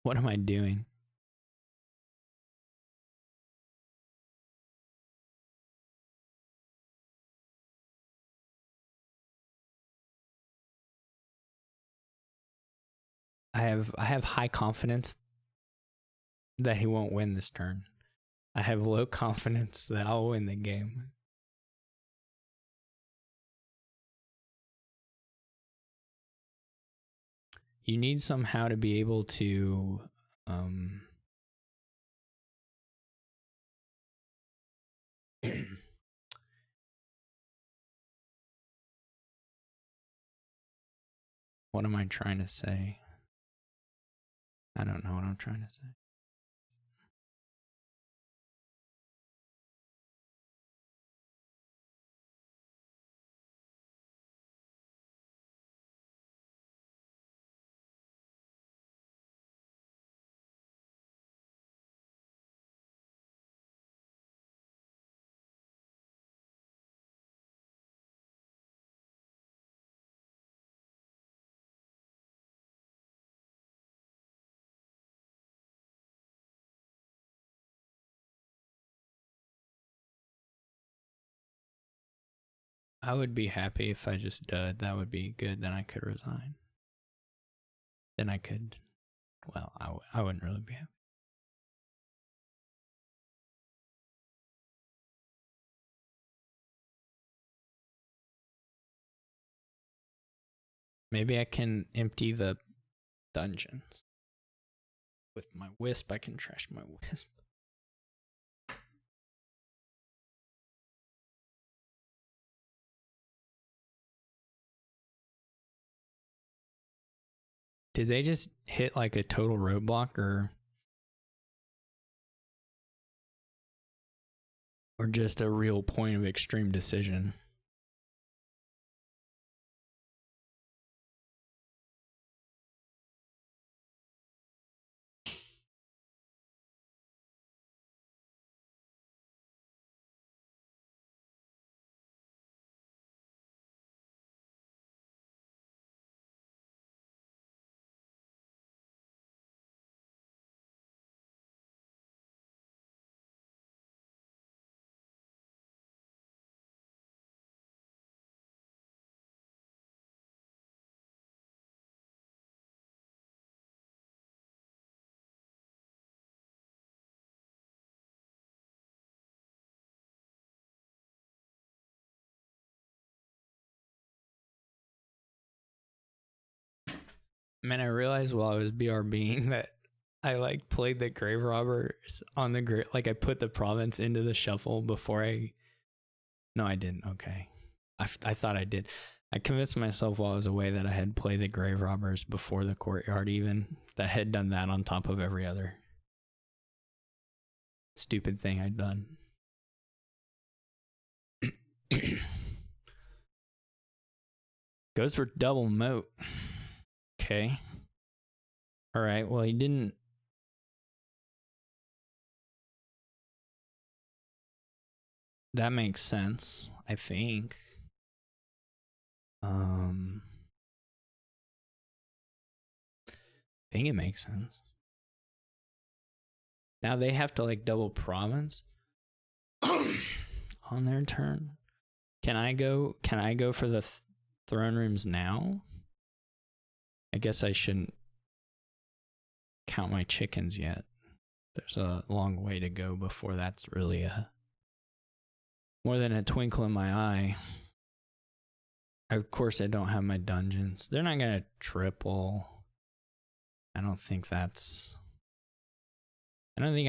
What am I doing? I have high confidence that he won't win this turn. I have low confidence that I'll win the game. You need somehow to be able to what am I trying to say? I don't know what I'm trying to say. I would be happy if I just did. That would be good. Then I could resign. Then I could, well, I wouldn't really be happy. Maybe I can empty the dungeons. With my wisp, I can trash my wisp. Did they just hit like a total roadblock or just a real point of extreme decision? Man, I realized while I was BRBing that I like played the grave robbers on the grave. Like I put the province into the shuffle before I. No, I didn't. Okay, I thought I did. I convinced myself while I was away that I had played the grave robbers before the courtyard, even that I had done that on top of every other stupid thing I'd done. Goes for double moat. Okay. All right. Well, he didn't. That makes sense, I think. I think it makes sense. Now they have to like double province on their turn. Can I go for the throne rooms now? I guess I shouldn't count my chickens yet. There's a long way to go before that's really more than a twinkle in my eye. Of course, I don't have my dungeons. They're not going to triple. I don't think I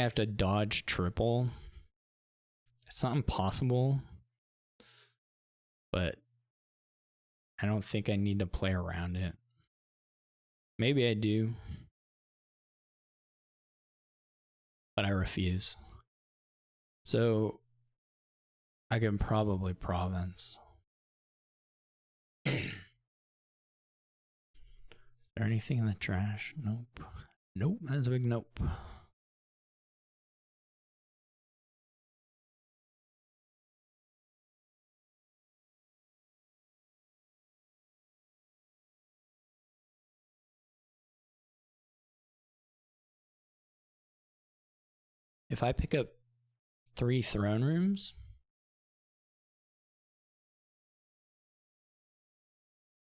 have to dodge triple. It's not impossible, but I don't think I need to play around it. Maybe I do, but I refuse. So I can probably province. Is there anything in the trash? Nope. Nope, that's a big nope. If I pick up 3 throne rooms,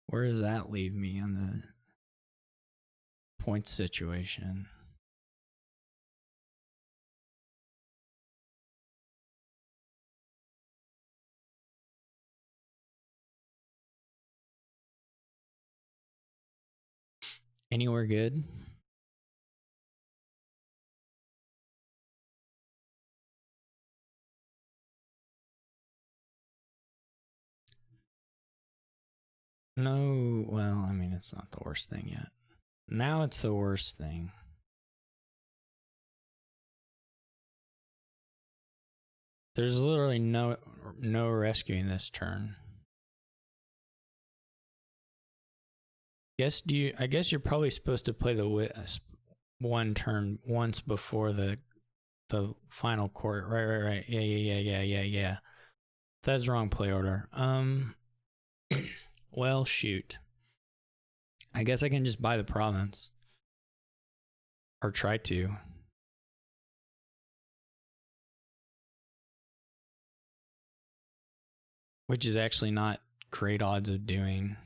where does that leave me on the points situation? Anywhere good? No, well, I mean, it's not the worst thing yet. Now it's the worst thing. There's literally no rescuing this turn. I guess you're probably supposed to play the wisp one turn once before the final court. Right. Yeah. That's wrong play order. Well, shoot. I guess I can just buy the province. Or try to. Which is actually not great odds of doing.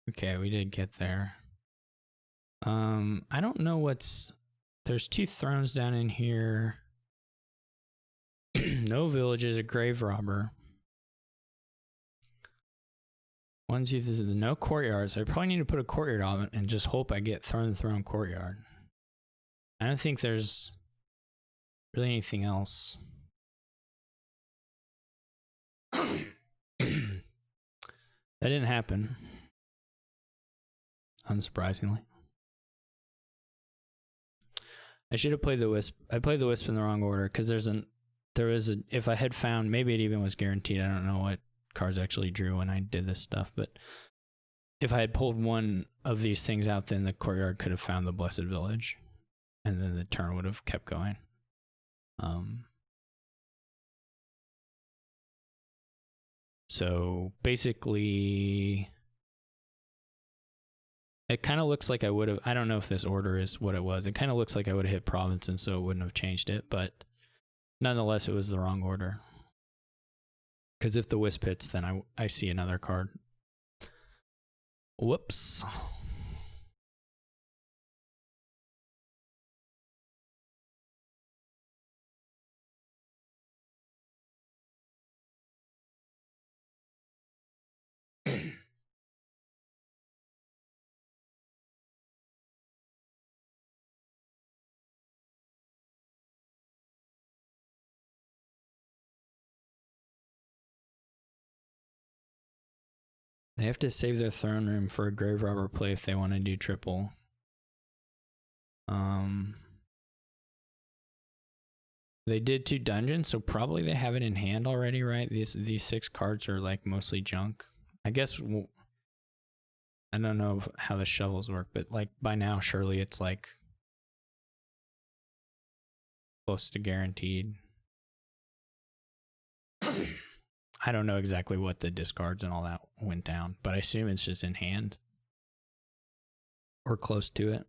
Okay, we did get there. I don't know what's... There's 2 thrones down in here. No villages, a grave robber. 1, 2, 3, no courtyards. So I probably need to put a courtyard on it and just hope I get throne courtyard. I don't think there's really anything else. That didn't happen. Unsurprisingly. I should have played the wisp. I played the wisp in the wrong order because if I had found, maybe it even was guaranteed. I don't know what cards actually drew when I did this stuff, but if I had pulled one of these things out, then the courtyard could have found the blessed village, and then the turn would have kept going. So basically, it kind of looks like I would have, I don't know if this order is what it was. It kind of looks like I would have hit province, and so it wouldn't have changed it, but nonetheless, it was the wrong order. Because if the wisp hits, then I see another card. Whoops. They have to save their throne room for a grave robber play if they want to do triple. They did 2 dungeons, so probably they have it in hand already, right? These 6 cards are like mostly junk. I guess I don't know how the shovels work, but like by now surely it's like close to guaranteed. I don't know exactly what the discards and all that went down, but I assume it's just in hand or close to it.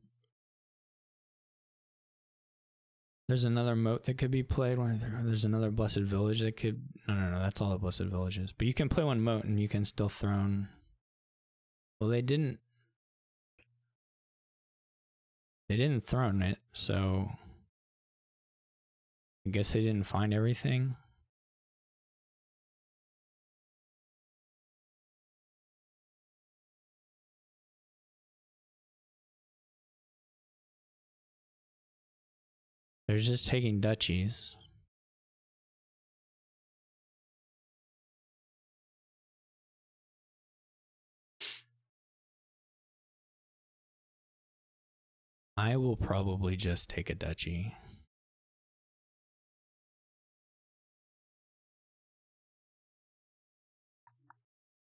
There's another moat that could be played. There's another blessed village that could... No, that's all the blessed villages. But you can play one moat and you can still throne... Well, they didn't throne it, so... I guess they didn't find everything. They're just taking duchies. I will probably just take a duchy.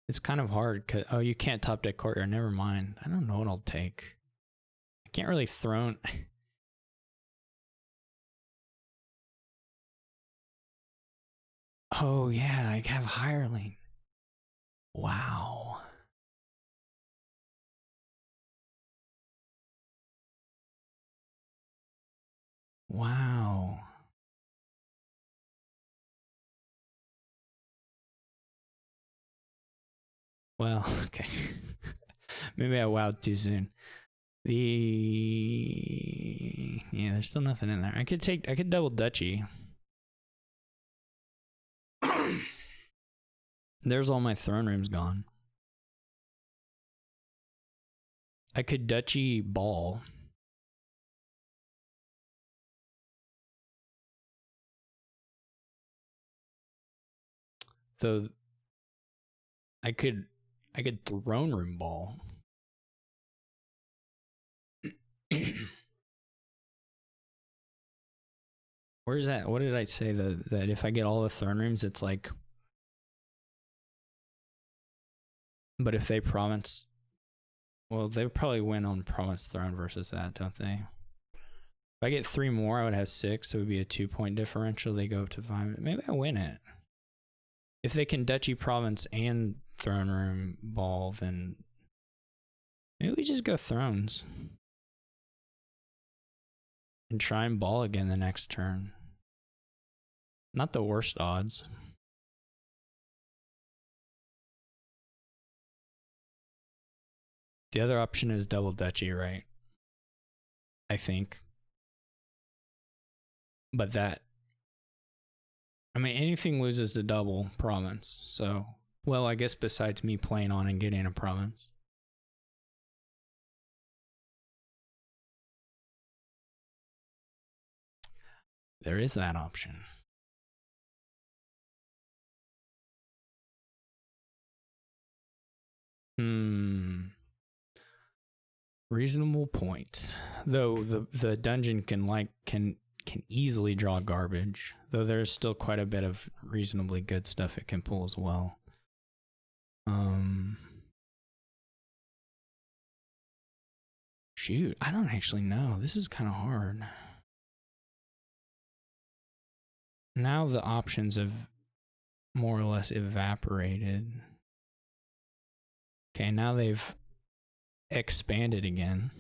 It's kind of hard. Oh, you can't top deck courtyard. Never mind. I don't know what I'll take. I can't really throne. Oh, yeah. I have hireling. Wow. Wow. Well, okay. Maybe I wowed too soon. Yeah, there's still nothing in there. I could double Dutchy. There's all my throne rooms gone. I could Dutchy ball. Though I could throne room ball. Where's that? What did I say that if I get all the throne rooms, it's like. But if they province, well, they probably win on province throne versus that, don't they? If I get 3 more, I would have 6. So it would be a 2-point differential. They go up to 5. Maybe I win it. If they can Duchy province and throne room ball, then maybe we just go thrones and try and ball again the next turn. Not the worst odds. The other option is double Duchy, right? I think. But that, I mean, anything loses to double province. So, well, I guess besides me playing on and getting a province. There is that option. Reasonable points. Though the dungeon can easily draw garbage. Though there's still quite a bit of reasonably good stuff it can pull as well. Shoot, I don't actually know. This is kind of hard. Now the options have more or less evaporated. Okay, now they've expanded again.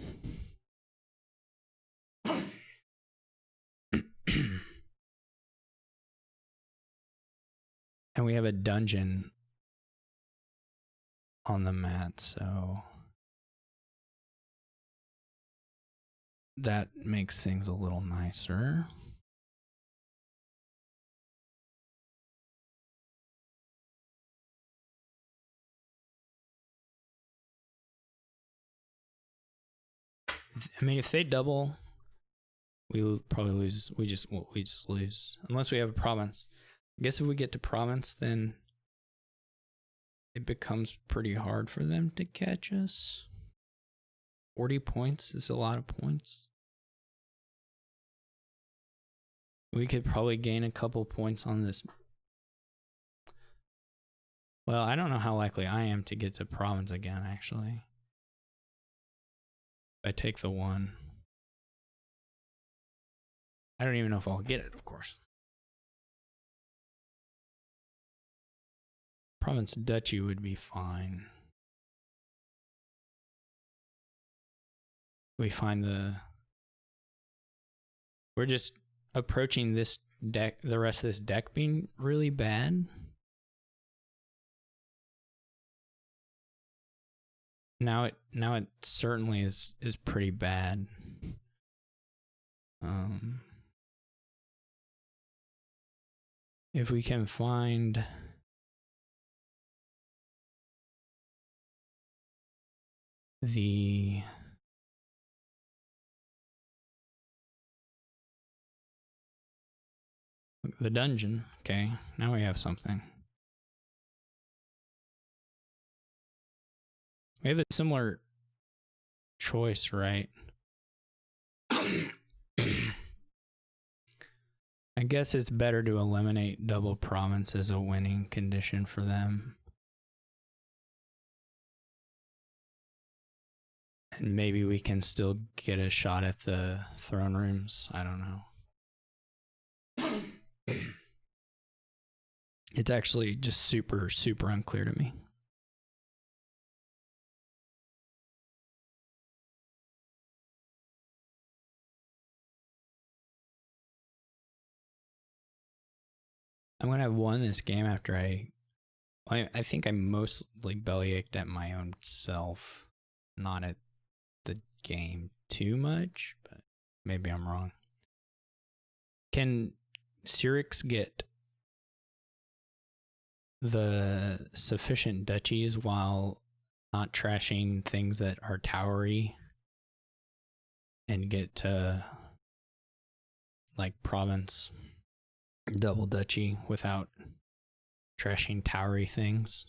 And we have a dungeon on the mat, so that makes things a little nicer. I mean, if they double, we'll probably lose. We just lose unless we have a province. I guess if we get to province, then it becomes pretty hard for them to catch us. 40 points is a lot of points. We could probably gain a couple points on this. Well, I don't know how likely I am to get to province again, actually. I take the 1. I don't even know if I'll get it, of course. Province Duchy would be fine. We find we're just approaching this deck, the rest of this deck being really bad. Now it certainly is pretty bad. If we can find the dungeon, okay, now we have something. We have a similar choice, right? I guess it's better to eliminate double province as a winning condition for them. And maybe we can still get a shot at the throne rooms. I don't know. It's actually just super, super unclear to me. I'm going to have won this game after I think I mostly bellyached at my own self, not at the game too much, but maybe I'm wrong. Can xyrix get the sufficient duchies while not trashing things that are towery and get to like province double duchy without trashing towery things?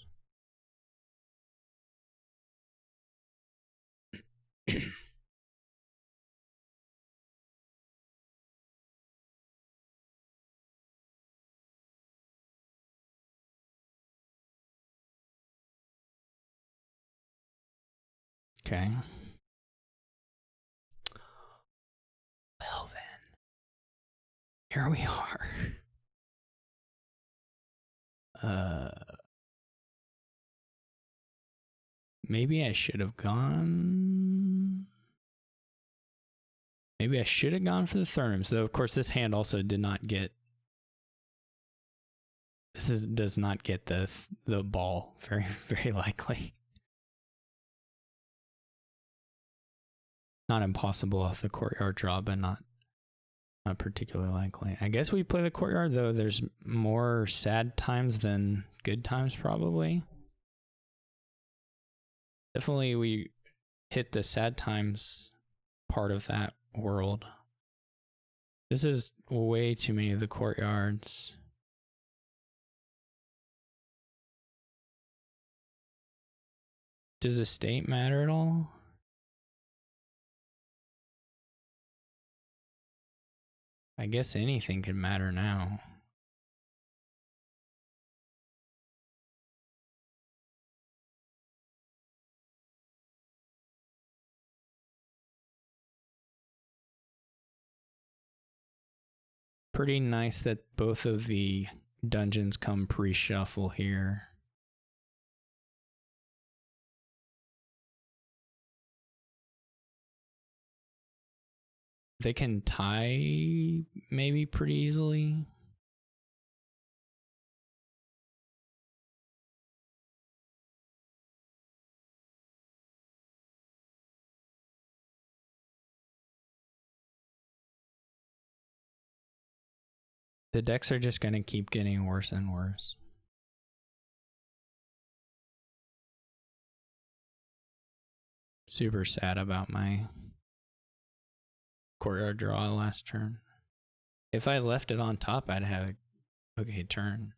Okay. Well then, here we are. Maybe I should have gone. Maybe I should have gone for the Therms, though. Of course, this hand also did not get. Does not get the ball. Very, very likely. Not impossible off the courtyard draw, but not particularly likely. I guess we play the courtyard, though. There's more sad times than good times, probably. Definitely, we hit the sad times part of that world. This is way too many of the courtyards. Does estate matter at all? I guess anything could matter now. Pretty nice that both of the dungeons come pre-shuffle here. They can tie maybe pretty easily. The decks are just going to keep getting worse and worse. Super sad about my courtyard draw last turn. If I left it on top, I'd have a okay turn.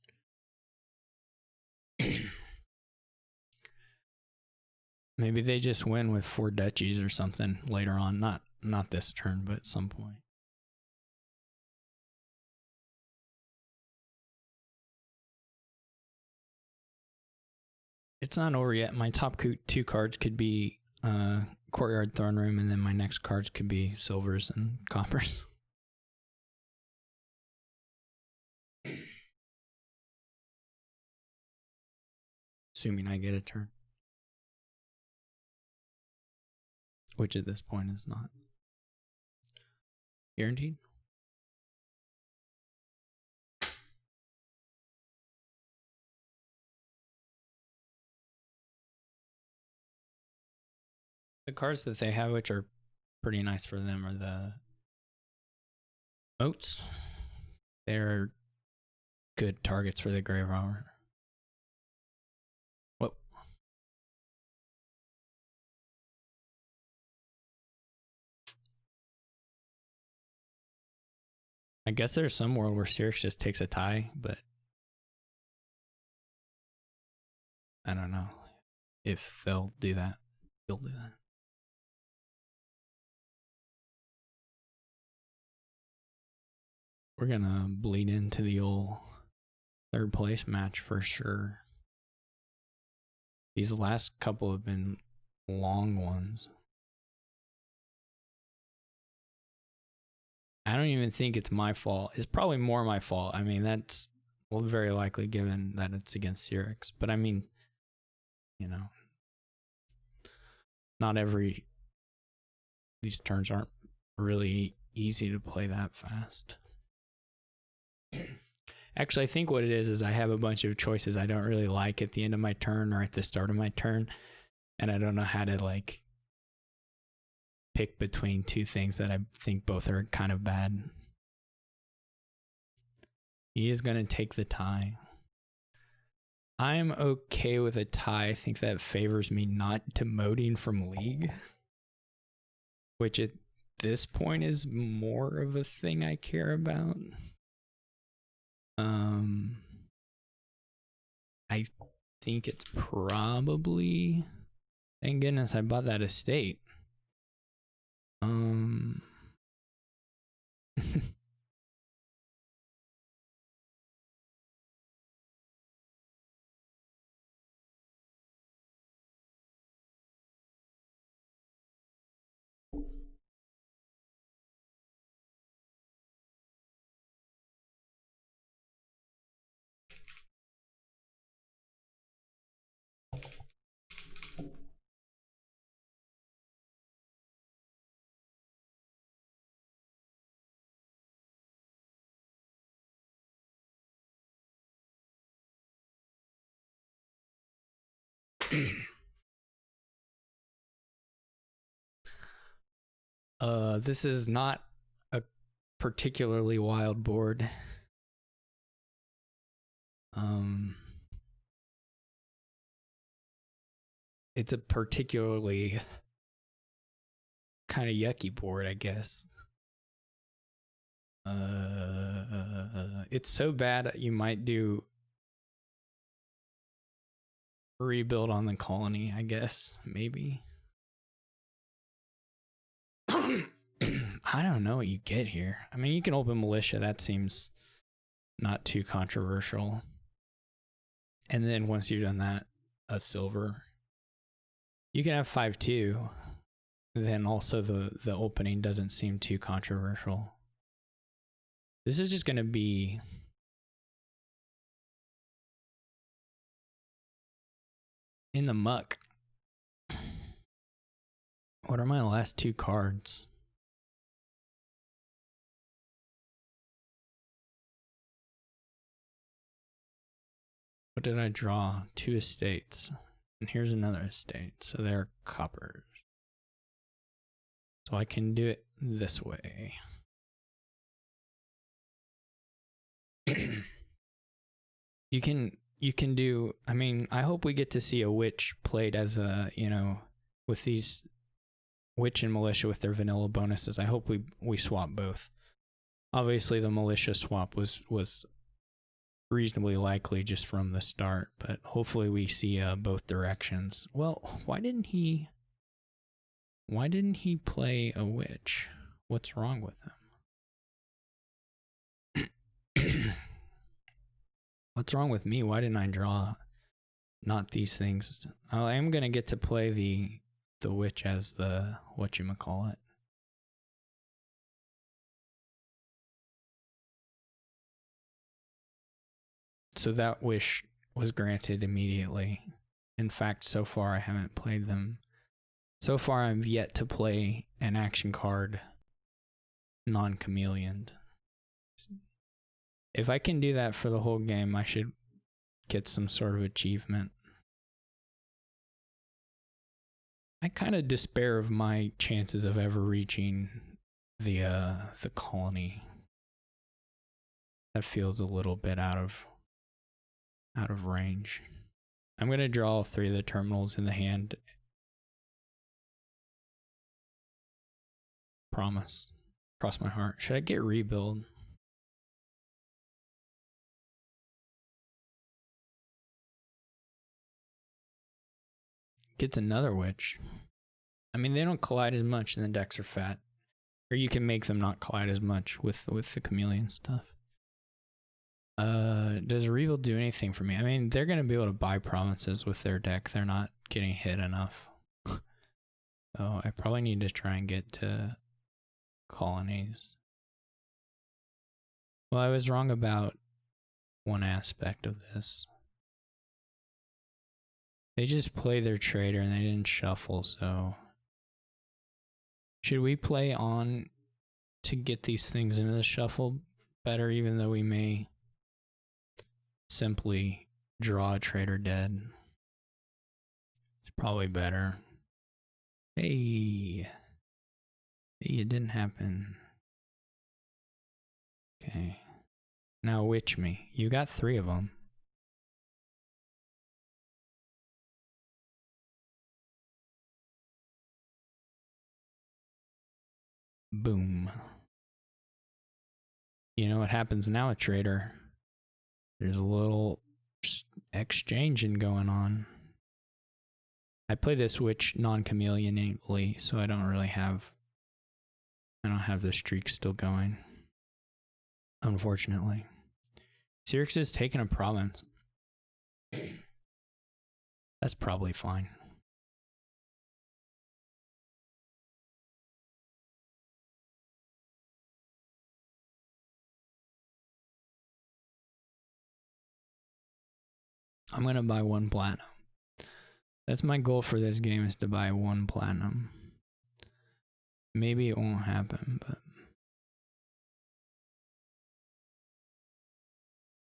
Maybe they just win with 4 duchies or something later on. Not this turn, but at some point. It's not over yet. My top 2 cards could be Courtyard Throne Room, and then my next cards could be silvers and coppers. Assuming I get a turn. Which at this point is not guaranteed. The cards that they have, which are pretty nice for them, are the moats. They're good targets for the Grave Robber. Whoa. I guess there's some world where xyrix just takes a tie, but I don't know if they'll do that. They'll do that. We're gonna bleed into the old 3rd place match for sure. These last couple have been long ones. I don't even think it's my fault. It's probably more my fault. I mean, that's very likely given that it's against xyrix. But I mean, you know, not every these turns aren't really easy to play that fast. Actually, I think what it is I have a bunch of choices I don't really like at the end of my turn or at the start of my turn, and I don't know how to like pick between two things that I think both are kind of bad. He is going to take the tie. I'm okay with a tie. I think that favors me not demoting from league, which at this point is more of a thing I care about. I think it's probably, thank goodness I bought that estate. This is not a particularly wild board. It's a particularly kind of yucky board, I guess. It's so bad you might do rebuild on the colony, I guess, maybe. I don't know what you get here. I mean, you can open militia. That seems not too controversial. And then once you've done that, a silver. You can have 5-2. Then also the opening doesn't seem too controversial. This is just going to be in the muck. What are my last two cards? What did I draw? 2 estates. And here's another estate. So they're coppers. So I can do it this way. You can do, I mean, I hope we get to see a witch played as a, you know, with these witch and militia with their vanilla bonuses. I hope we swap both. Obviously the militia swap was reasonably likely just from the start, but hopefully we see both directions. Well, why didn't he play a witch? What's wrong with him? What's wrong with me? Why didn't I draw not these things? I am gonna get to play the witch as the whatchamacallit. So that wish was granted immediately. In fact, so far I haven't played them. So far I've yet to play an action card non-chameleoned. If I can do that for the whole game, I should get some sort of achievement. I kind of despair of my chances of ever reaching the colony. That feels a little bit out of range. I'm gonna draw all 3 of the terminals in the hand. Promise. Cross my heart. Should I get rebuild? Gets another witch. I mean, they don't collide as much and the decks are fat. Or you can make them not collide as much with the chameleon stuff. Does rebuild do anything for me? I mean, they're gonna be able to buy provinces with their deck. They're not getting hit enough. So I probably need to try and get to colonies. Well, I was wrong about one aspect of this. They just play their trader and they didn't shuffle, so... Should we play on to get these things into the shuffle better, even though we may simply draw a trader dead? It's probably better. Hey, it didn't happen. Okay. Now witch me. You got 3 of them. Boom. You know what happens now with trader? There's a little exchanging going on. I play this witch non-chameleonately, so I don't have the streak still going. Unfortunately. Xyrix is taking a province. That's probably fine. I'm gonna buy 1 platinum. That's my goal for this game, is to buy 1 platinum. Maybe it won't happen, but...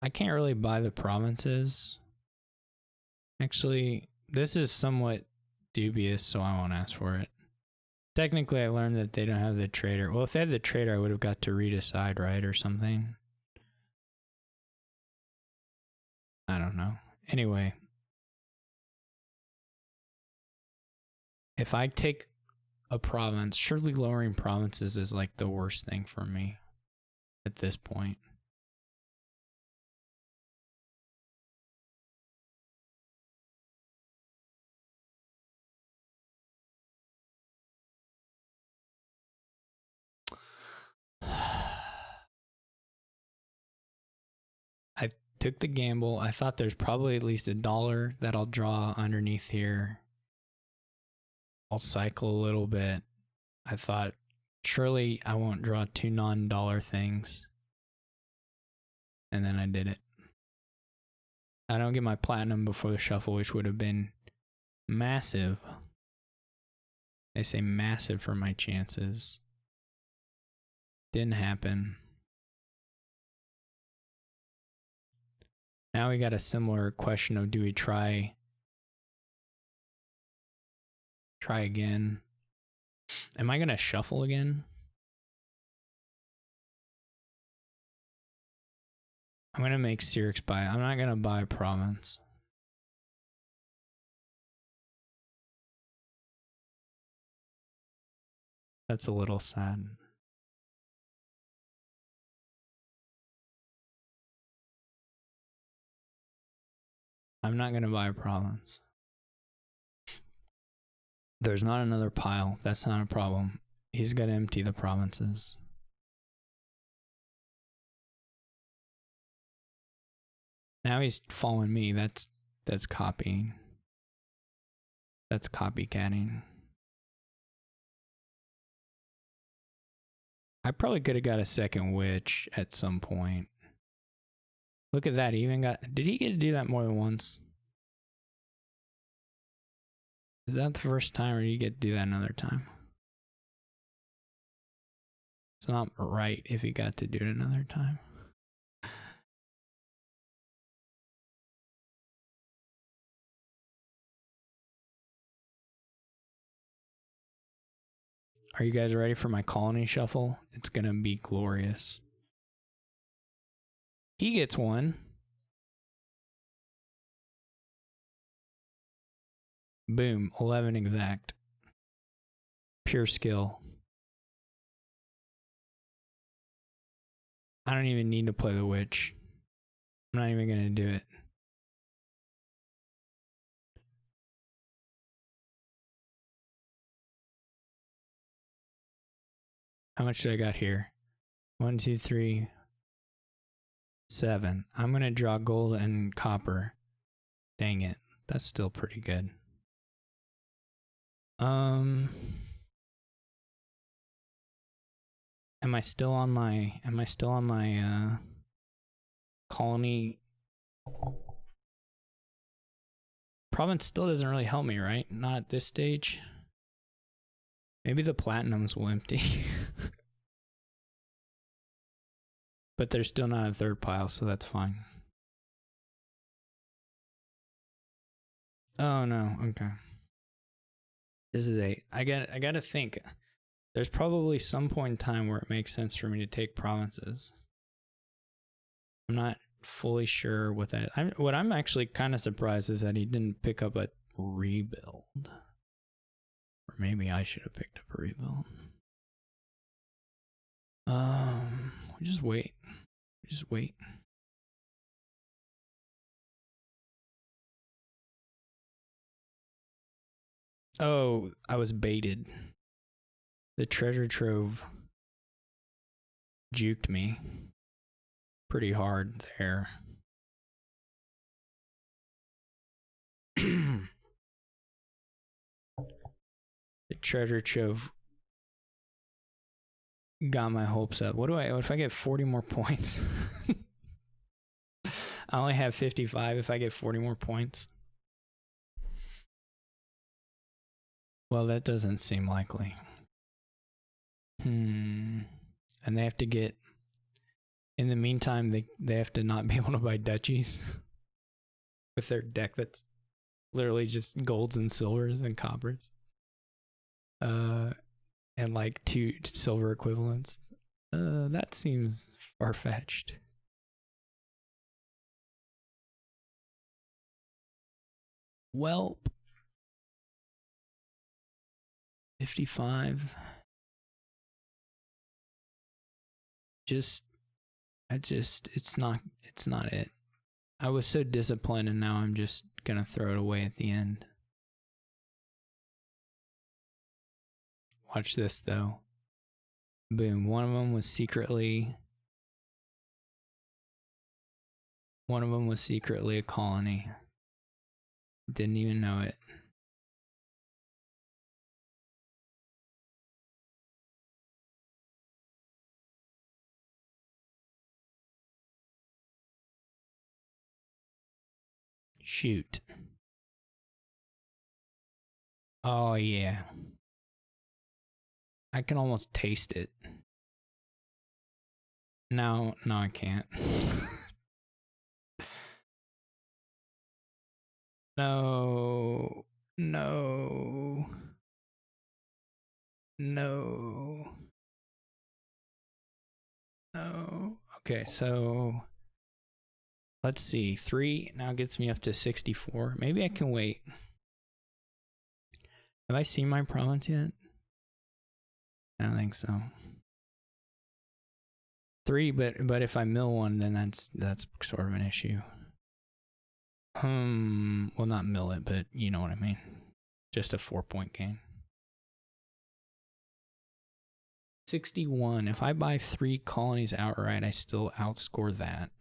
I can't really buy the provinces. Actually, this is somewhat dubious, so I won't ask for it. Technically, I learned that they don't have the trader. Well, if they had the trader, I would have got to redecide, right, or something. I don't know. Anyway. If I take a province, surely lowering provinces is like the worst thing for me at this point. I took the gamble. I thought there's probably at least $1 that I'll draw underneath here. I'll cycle a little bit. I thought surely I won't draw 2 non-dollar things. And then I did it. I don't get my platinum before the shuffle, which would have been massive. They say massive for my chances. Didn't happen. Now we got a similar question of, do we try again? Am I gonna shuffle again? I'm gonna make xyrix buy. I'm not gonna buy a province. That's a little sad. I'm not gonna buy a province. There's not another pile. That's not a problem. He's gonna empty the provinces. Now he's following me. That's copying. That's copycatting. I probably could have got a second witch at some point. Look at that. He even got... Did he get to do that more than once? Is that the first time, or did you get to do that another time? It's not right if he got to do it another time. Are you guys ready for my colony shuffle? It's gonna be glorious. He gets one. Boom, 11 exact. Pure skill. I don't even need to play the witch. I'm not even gonna do it. How much do I got here? 1, 2, 3, 7. I'm gonna draw gold and copper. Dang it. That's still pretty good. Am I still on my colony. Province still doesn't really help me, right? Not at this stage. Maybe the platinums will empty. But they're still not a third pile, so that's fine. Oh no, okay. This is 8. I gotta think. There's probably some point in time where it makes sense for me to take provinces. I'm not fully sure what that is. What I'm actually kind of surprised is that he didn't pick up a rebuild. Or maybe I should have picked up a rebuild. Just wait. Just wait. Oh, I was baited. The treasure trove juked me pretty hard there. The treasure trove got my hopes up. What if I get 40 more points? I only have 55 if I get 40 more points. Well, that doesn't seem likely. And they have to get, in the meantime, they have to not be able to buy duchies with their deck that's literally just golds and silvers and coppers. And like 2 silver equivalents. That seems far-fetched. Welp. 55. It's not it. I was so disciplined and now I'm just gonna throw it away at the end. Watch this though. Boom. One of them was secretly a colony. Didn't even know it. Shoot. Oh yeah. I can almost taste it. No, I can't. No. Okay, so let's see. 3 now gets me up to 64. Maybe I can wait. Have I seen my province yet? I don't think so. 3, but if I mill one, then that's sort of an issue. Well, not mill it, but you know what I mean. Just a 4-point gain. 61. If I buy 3 colonies outright, I still outscore that.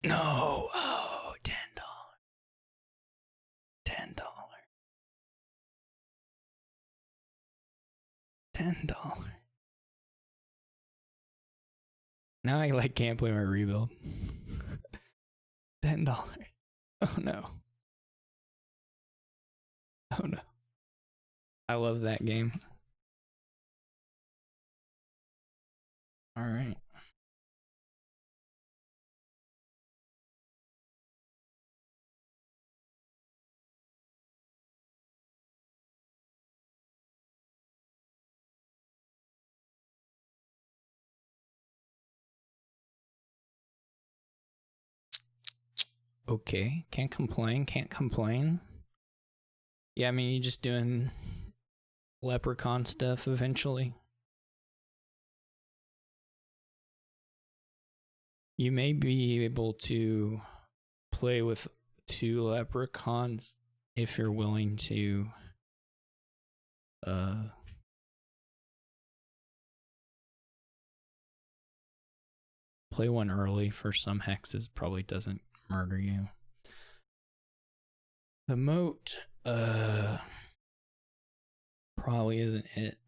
No. Oh, $10. $10. $10. Now I can't play my rebuild. $10. Oh no. Oh no. I love that game. All right. Okay, can't complain. Yeah, I mean, you're just doing leprechaun stuff eventually. You may be able to play with 2 leprechauns if you're willing to play one early for some hexes. Probably doesn't murder you. The moat probably isn't it.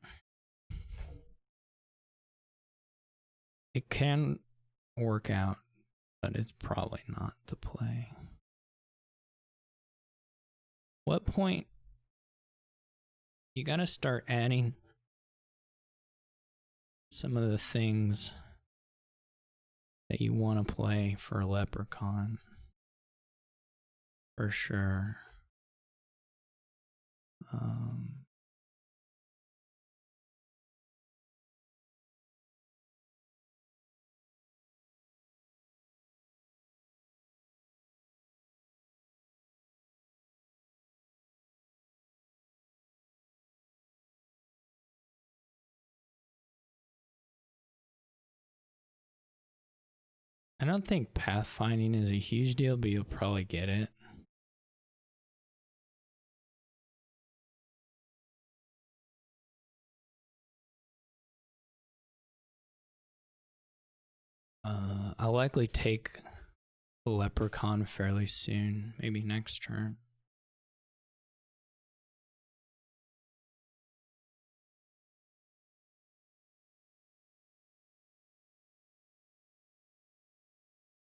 It can work out, but it's probably not the play. What point you gotta start adding some of the things that you want to play for a leprechaun for sure. I don't think pathfinding is a huge deal, but you'll probably get it. I'll likely take the leprechaun fairly soon, maybe next turn.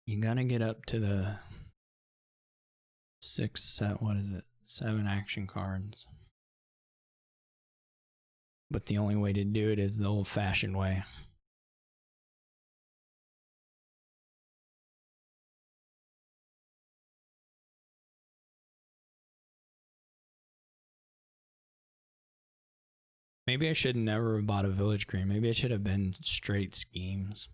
You gotta get up to the 6 set, what is it? 7 action cards. But the only way to do it is the old-fashioned way. Maybe I should never have bought a village green. Maybe it should have been straight schemes.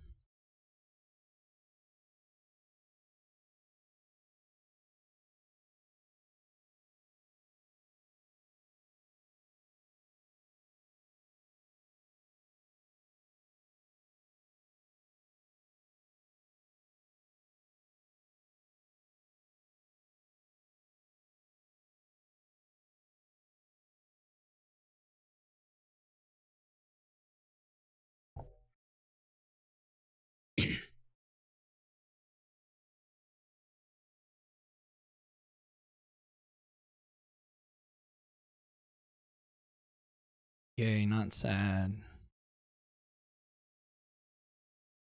Yay, not sad.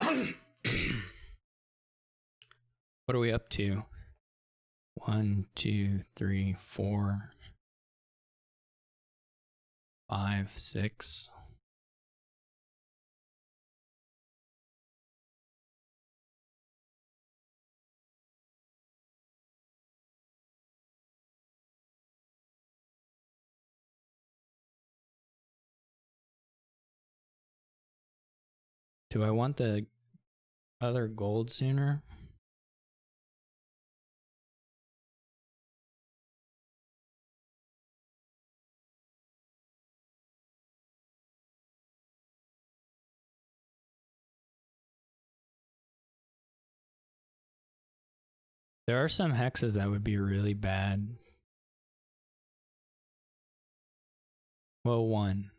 What are we up to? 1, 2, 3, 4, 5, 6. Do I want the other gold sooner? There are some hexes that would be really bad. Well, one.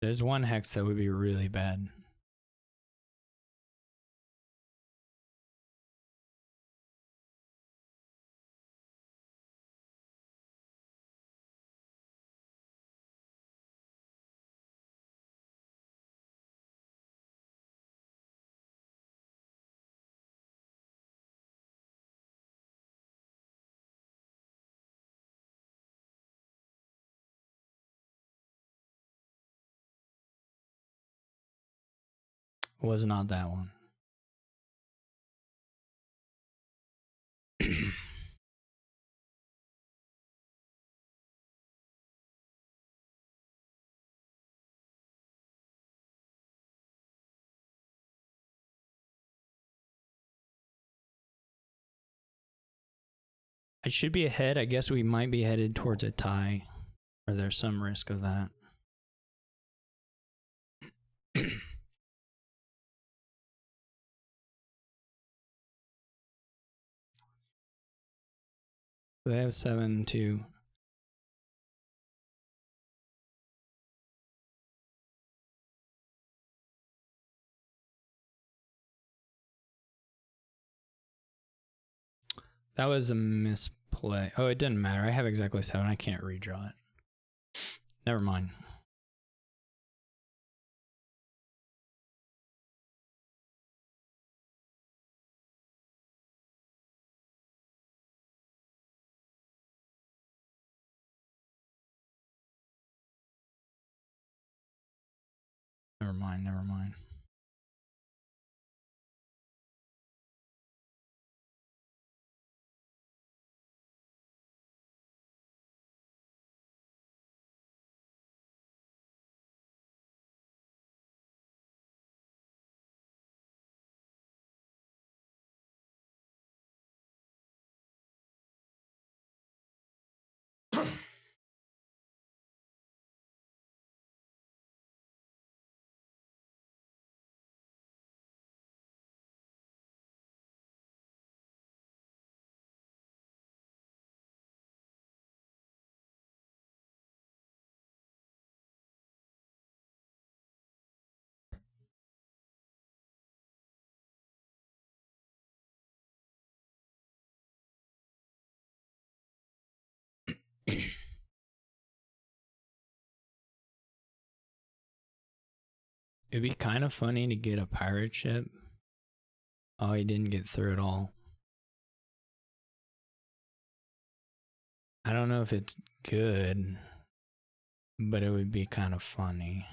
There's one hex that would be really bad. Was not that one. I should be ahead. I guess we might be headed towards a tie, or there's some risk of that. They have 7-2. That was a misplay. Oh, it didn't matter. I have exactly 7. I can't redraw it. Never mind. Never mind. Never mind. It'd be kind of funny to get a pirate ship. Oh, he didn't get through it all. I don't know if it's good, but it would be kind of funny.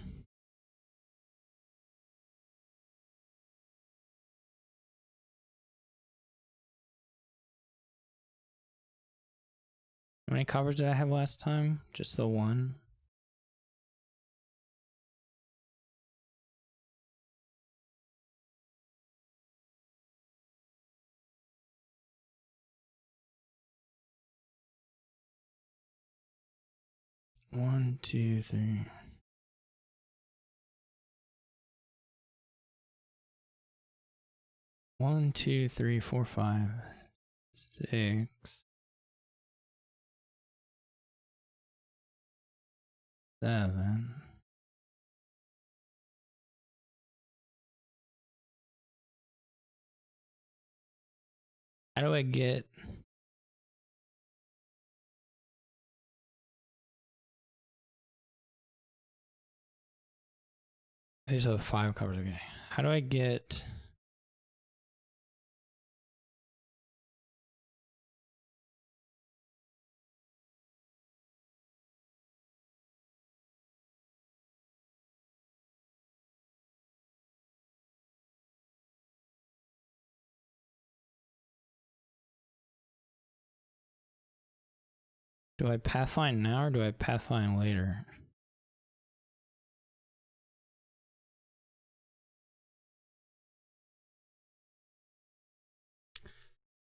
How many coppers did I have last time? Just the one? One, two, three. One, two, three, four, 5, 6, 7. How do I get... These are 5 covers, okay. How do I get... Do I pathfind now or do I pathfind later?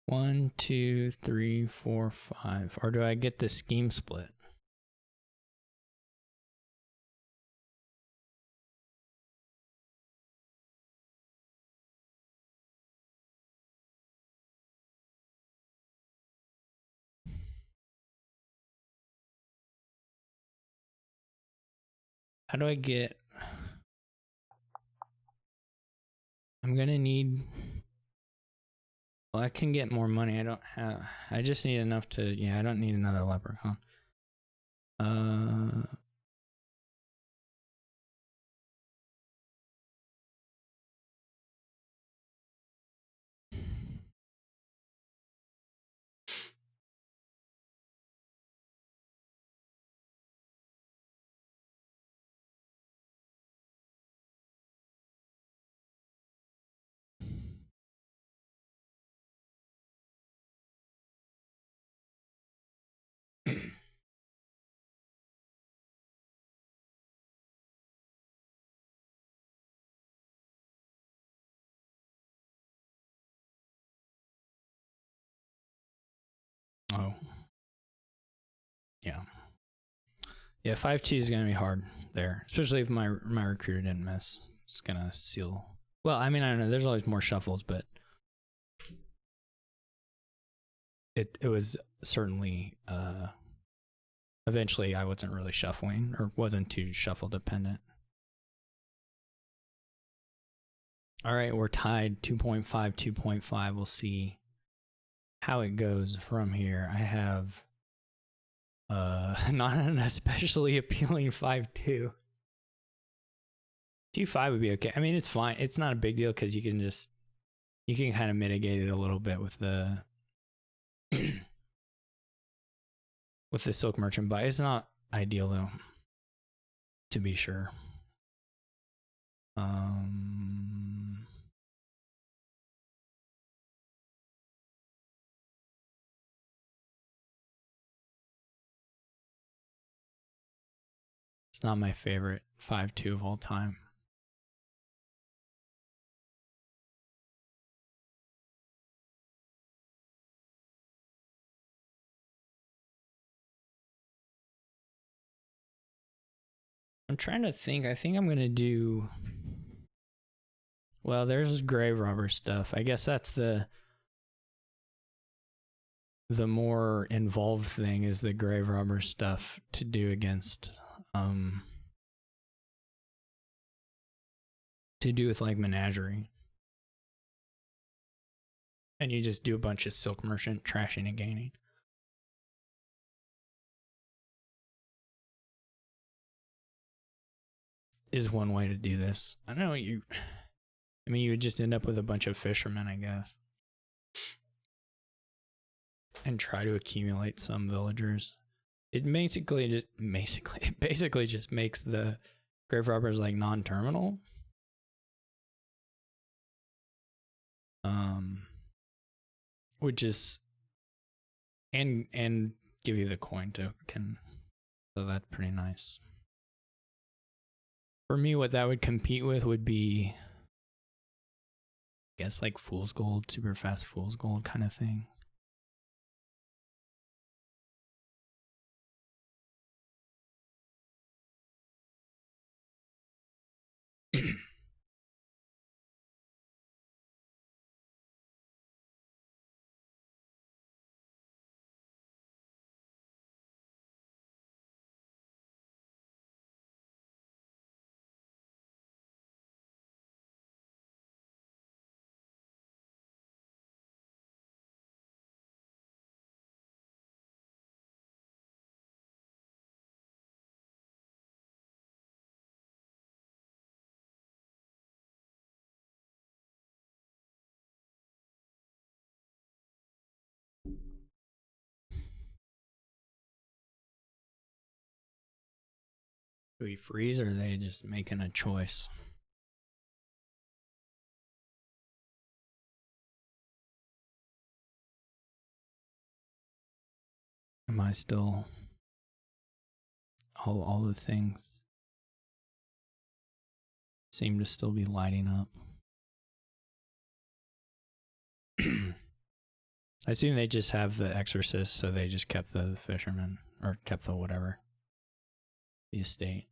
One, two, three, four, 5. Or do I get the scheme split? How do I get... I'm gonna need... Well, I can get more money. I don't have... I just need enough to... Yeah, I don't need another leprechaun. Oh. Yeah. Yeah, 5T is gonna be hard there, especially if my recruiter didn't miss. It's gonna seal. Well, I mean, I don't know. There's always more shuffles, but it was certainly eventually I wasn't really shuffling or wasn't too shuffle dependent. All right, we're tied 2.5, 2.5. We'll see how it goes from here. I have not an especially appealing 5-2. 2-5 would be okay. I mean, it's fine. It's not a big deal because you can kind of mitigate it a little bit with the with the Silk Merchant, but it's not ideal though, to be sure. It's not my favorite 5-2 of all time. I'm trying to think. I think I'm going to do... Well, there's grave robber stuff. I guess that's the more involved thing is the grave robber stuff to do against... to do with like Menagerie. And you just do a bunch of Silk Merchant trashing and gaining. Is one way to do this. I know you would just end up with a bunch of fishermen, I guess. And try to accumulate some villagers. It basically just makes the grave robbers like non-terminal. Which is and give you the coin token. So that's pretty nice. For me, what that would compete with would be, I guess, like Fool's Gold, super fast Fool's Gold kind of thing. Do we freeze or are they just making a choice? Am I still all the things seem to still be lighting up? I assume they just have the exorcist, so they just kept the fisherman or kept the whatever, the estate.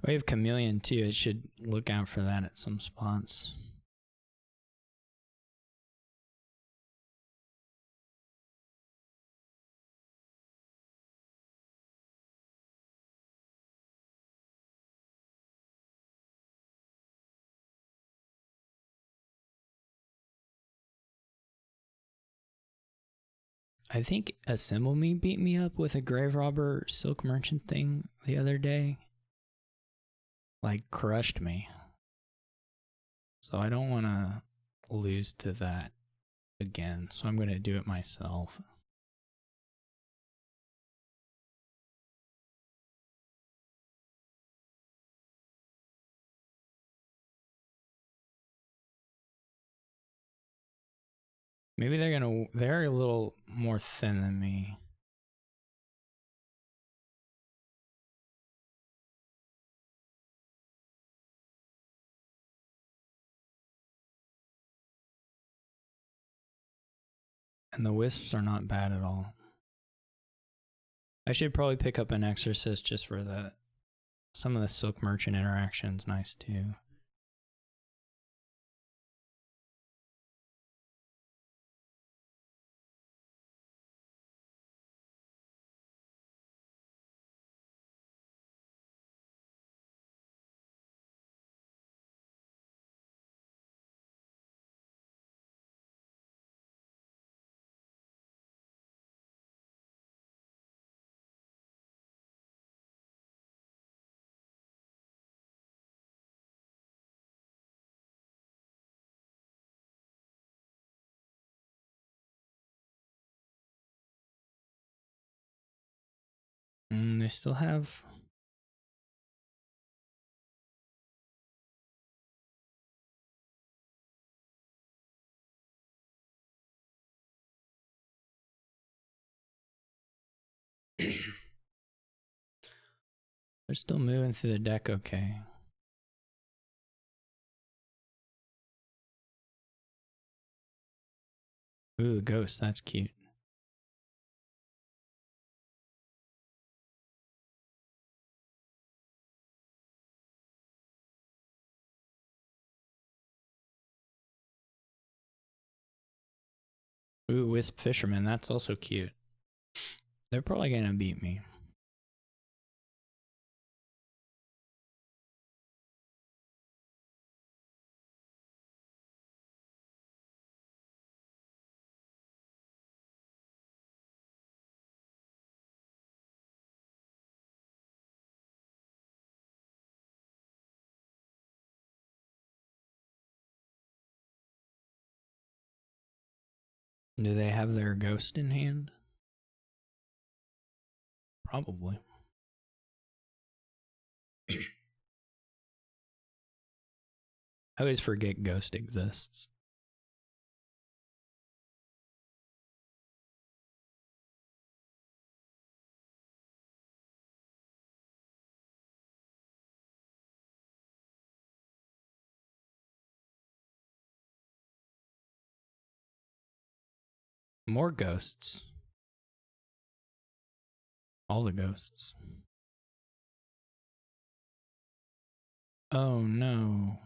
We have chameleon too. It should look out for that at some spots. I think Assemble Me beat me up with a grave robber silk merchant thing the other day. Like, crushed me. So I don't want to lose to that again. So I'm going to do it myself. Maybe they're a little more thin than me. And the wisps are not bad at all. I should probably pick up an Exorcist just for that. Some of the Silk Merchant interaction's nice too. They still have. They're still moving through the deck okay. Ooh, ghost, that's cute. Ooh, Wisp Fisherman, that's also cute. They're probably gonna beat me. Do they have their ghost in hand? Probably. I always forget ghost exists. More ghosts. All the ghosts. Oh no.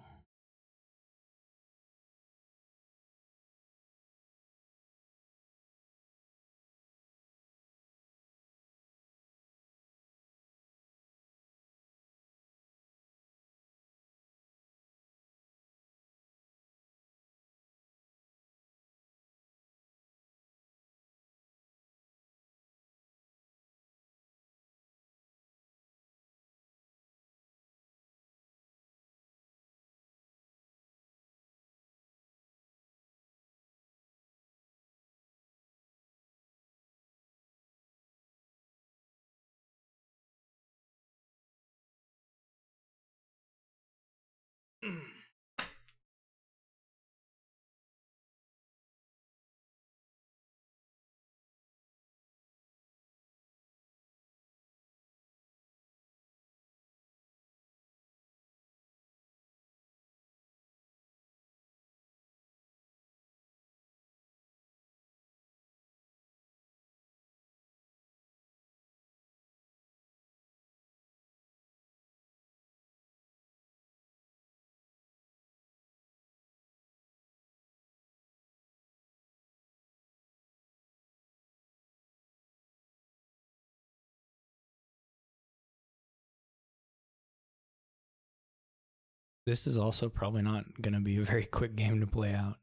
This is also probably not going to be a very quick game to play out.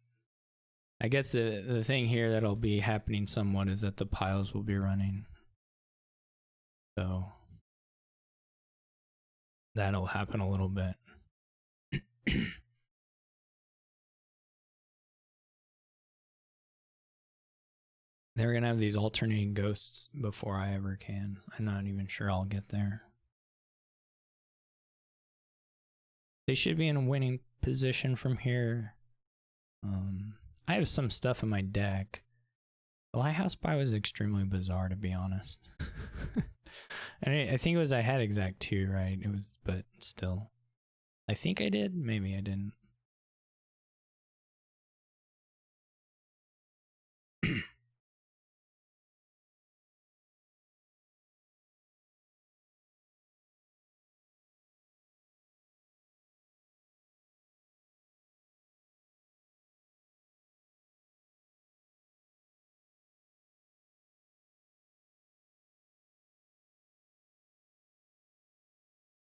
I guess the thing here that'll be happening somewhat is that the piles will be running. So that'll happen a little bit. They're going to have these alternating ghosts before I ever can. I'm not even sure I'll get there. They should be in a winning position from here. I have some stuff in my deck. The Lighthouse buy was extremely bizarre, to be honest. And I think it was I had exact 2, right? It was, but still. I think I did. Maybe I didn't.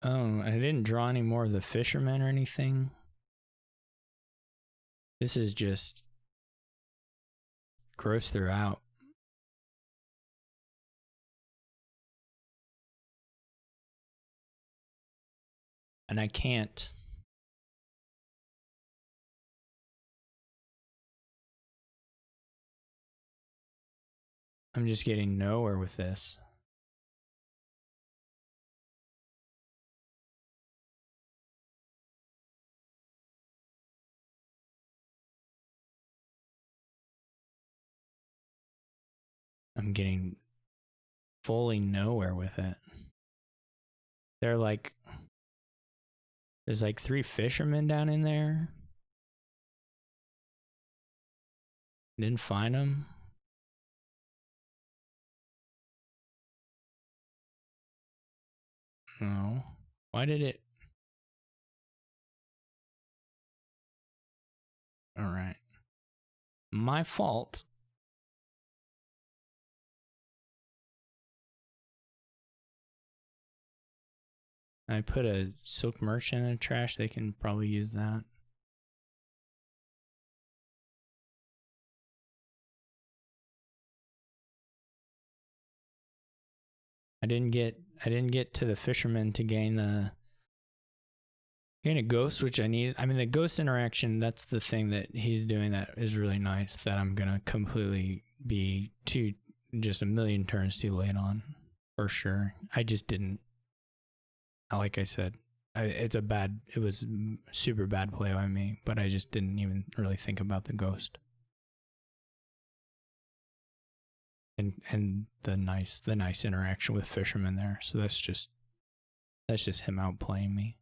Oh, I didn't draw any more of the fishermen or anything. This is just gross throughout. And I can't. I'm just getting nowhere with this. I'm getting fully nowhere with it. They're like, there's like 3 fishermen down in there. Didn't find them. No. Why did it? All right. My fault. I put a silk merchant in the trash. They can probably use that. I didn't get to the fisherman to gain a ghost, which I need. I mean, the ghost interaction, that's the thing that he's doing that is really nice, that I'm gonna completely be just a million turns too late on, for sure. I just didn't, like I said, it was super bad play by me, but I just didn't even really think about the ghost. And the nice interaction with fishermen there. So that's just him outplaying me.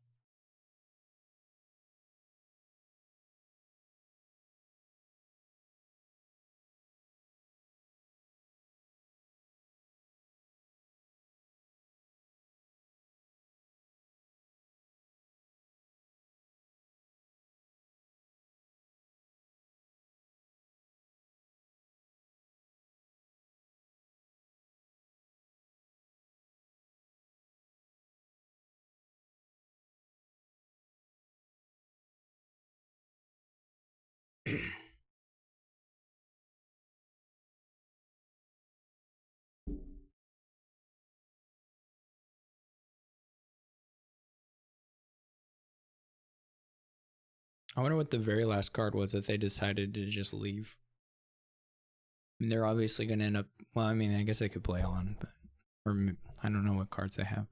I wonder what the very last card was that they decided to just leave. I mean, they're obviously going to end up. Well, I mean, I guess they could play on, but or I don't know what cards they have.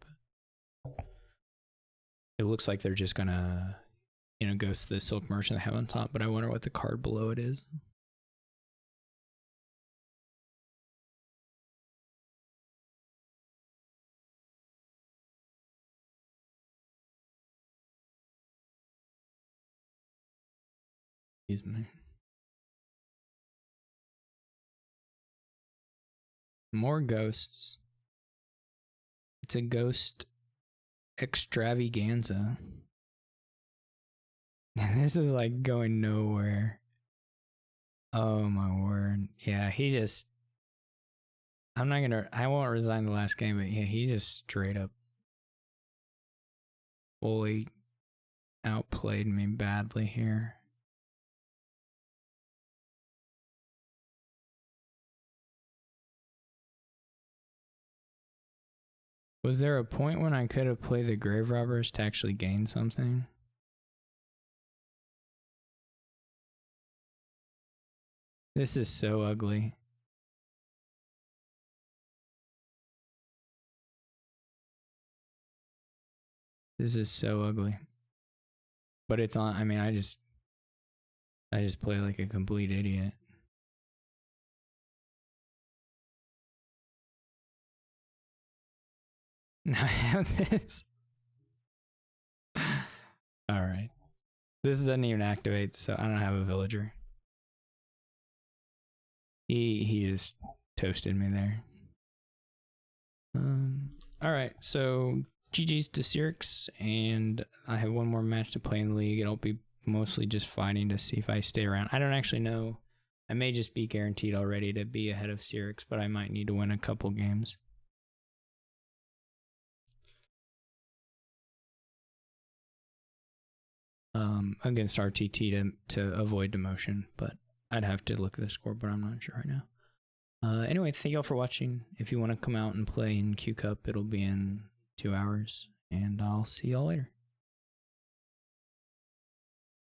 But it looks like they're just gonna, ghost the silk merchant they have on top. But I wonder what the card below it is. Excuse me. More ghosts. It's a ghost extravaganza. This is like going nowhere. Oh my word. Yeah, I won't resign the last game, but yeah, he just straight up fully outplayed me badly here. Was there a point when I could have played the Grave Robbers to actually gain something? This is so ugly. This is so ugly. But it's on. I mean, I just play like a complete idiot. Now I have this. Alright. This doesn't even activate, so I don't have a villager. He just toasted me there. Alright, so GG's to xyrix, and I have one more match to play in the league. It'll be mostly just fighting to see if I stay around. I don't actually know. I may just be guaranteed already to be ahead of xyrix, but I might need to win a couple games. against RTT to avoid demotion, but I'd have to look at the score, but I'm not sure right now. Anyway, thank y'all for watching. If you want to come out and play in Q Cup, it'll be in 2 hours, and I'll see y'all later.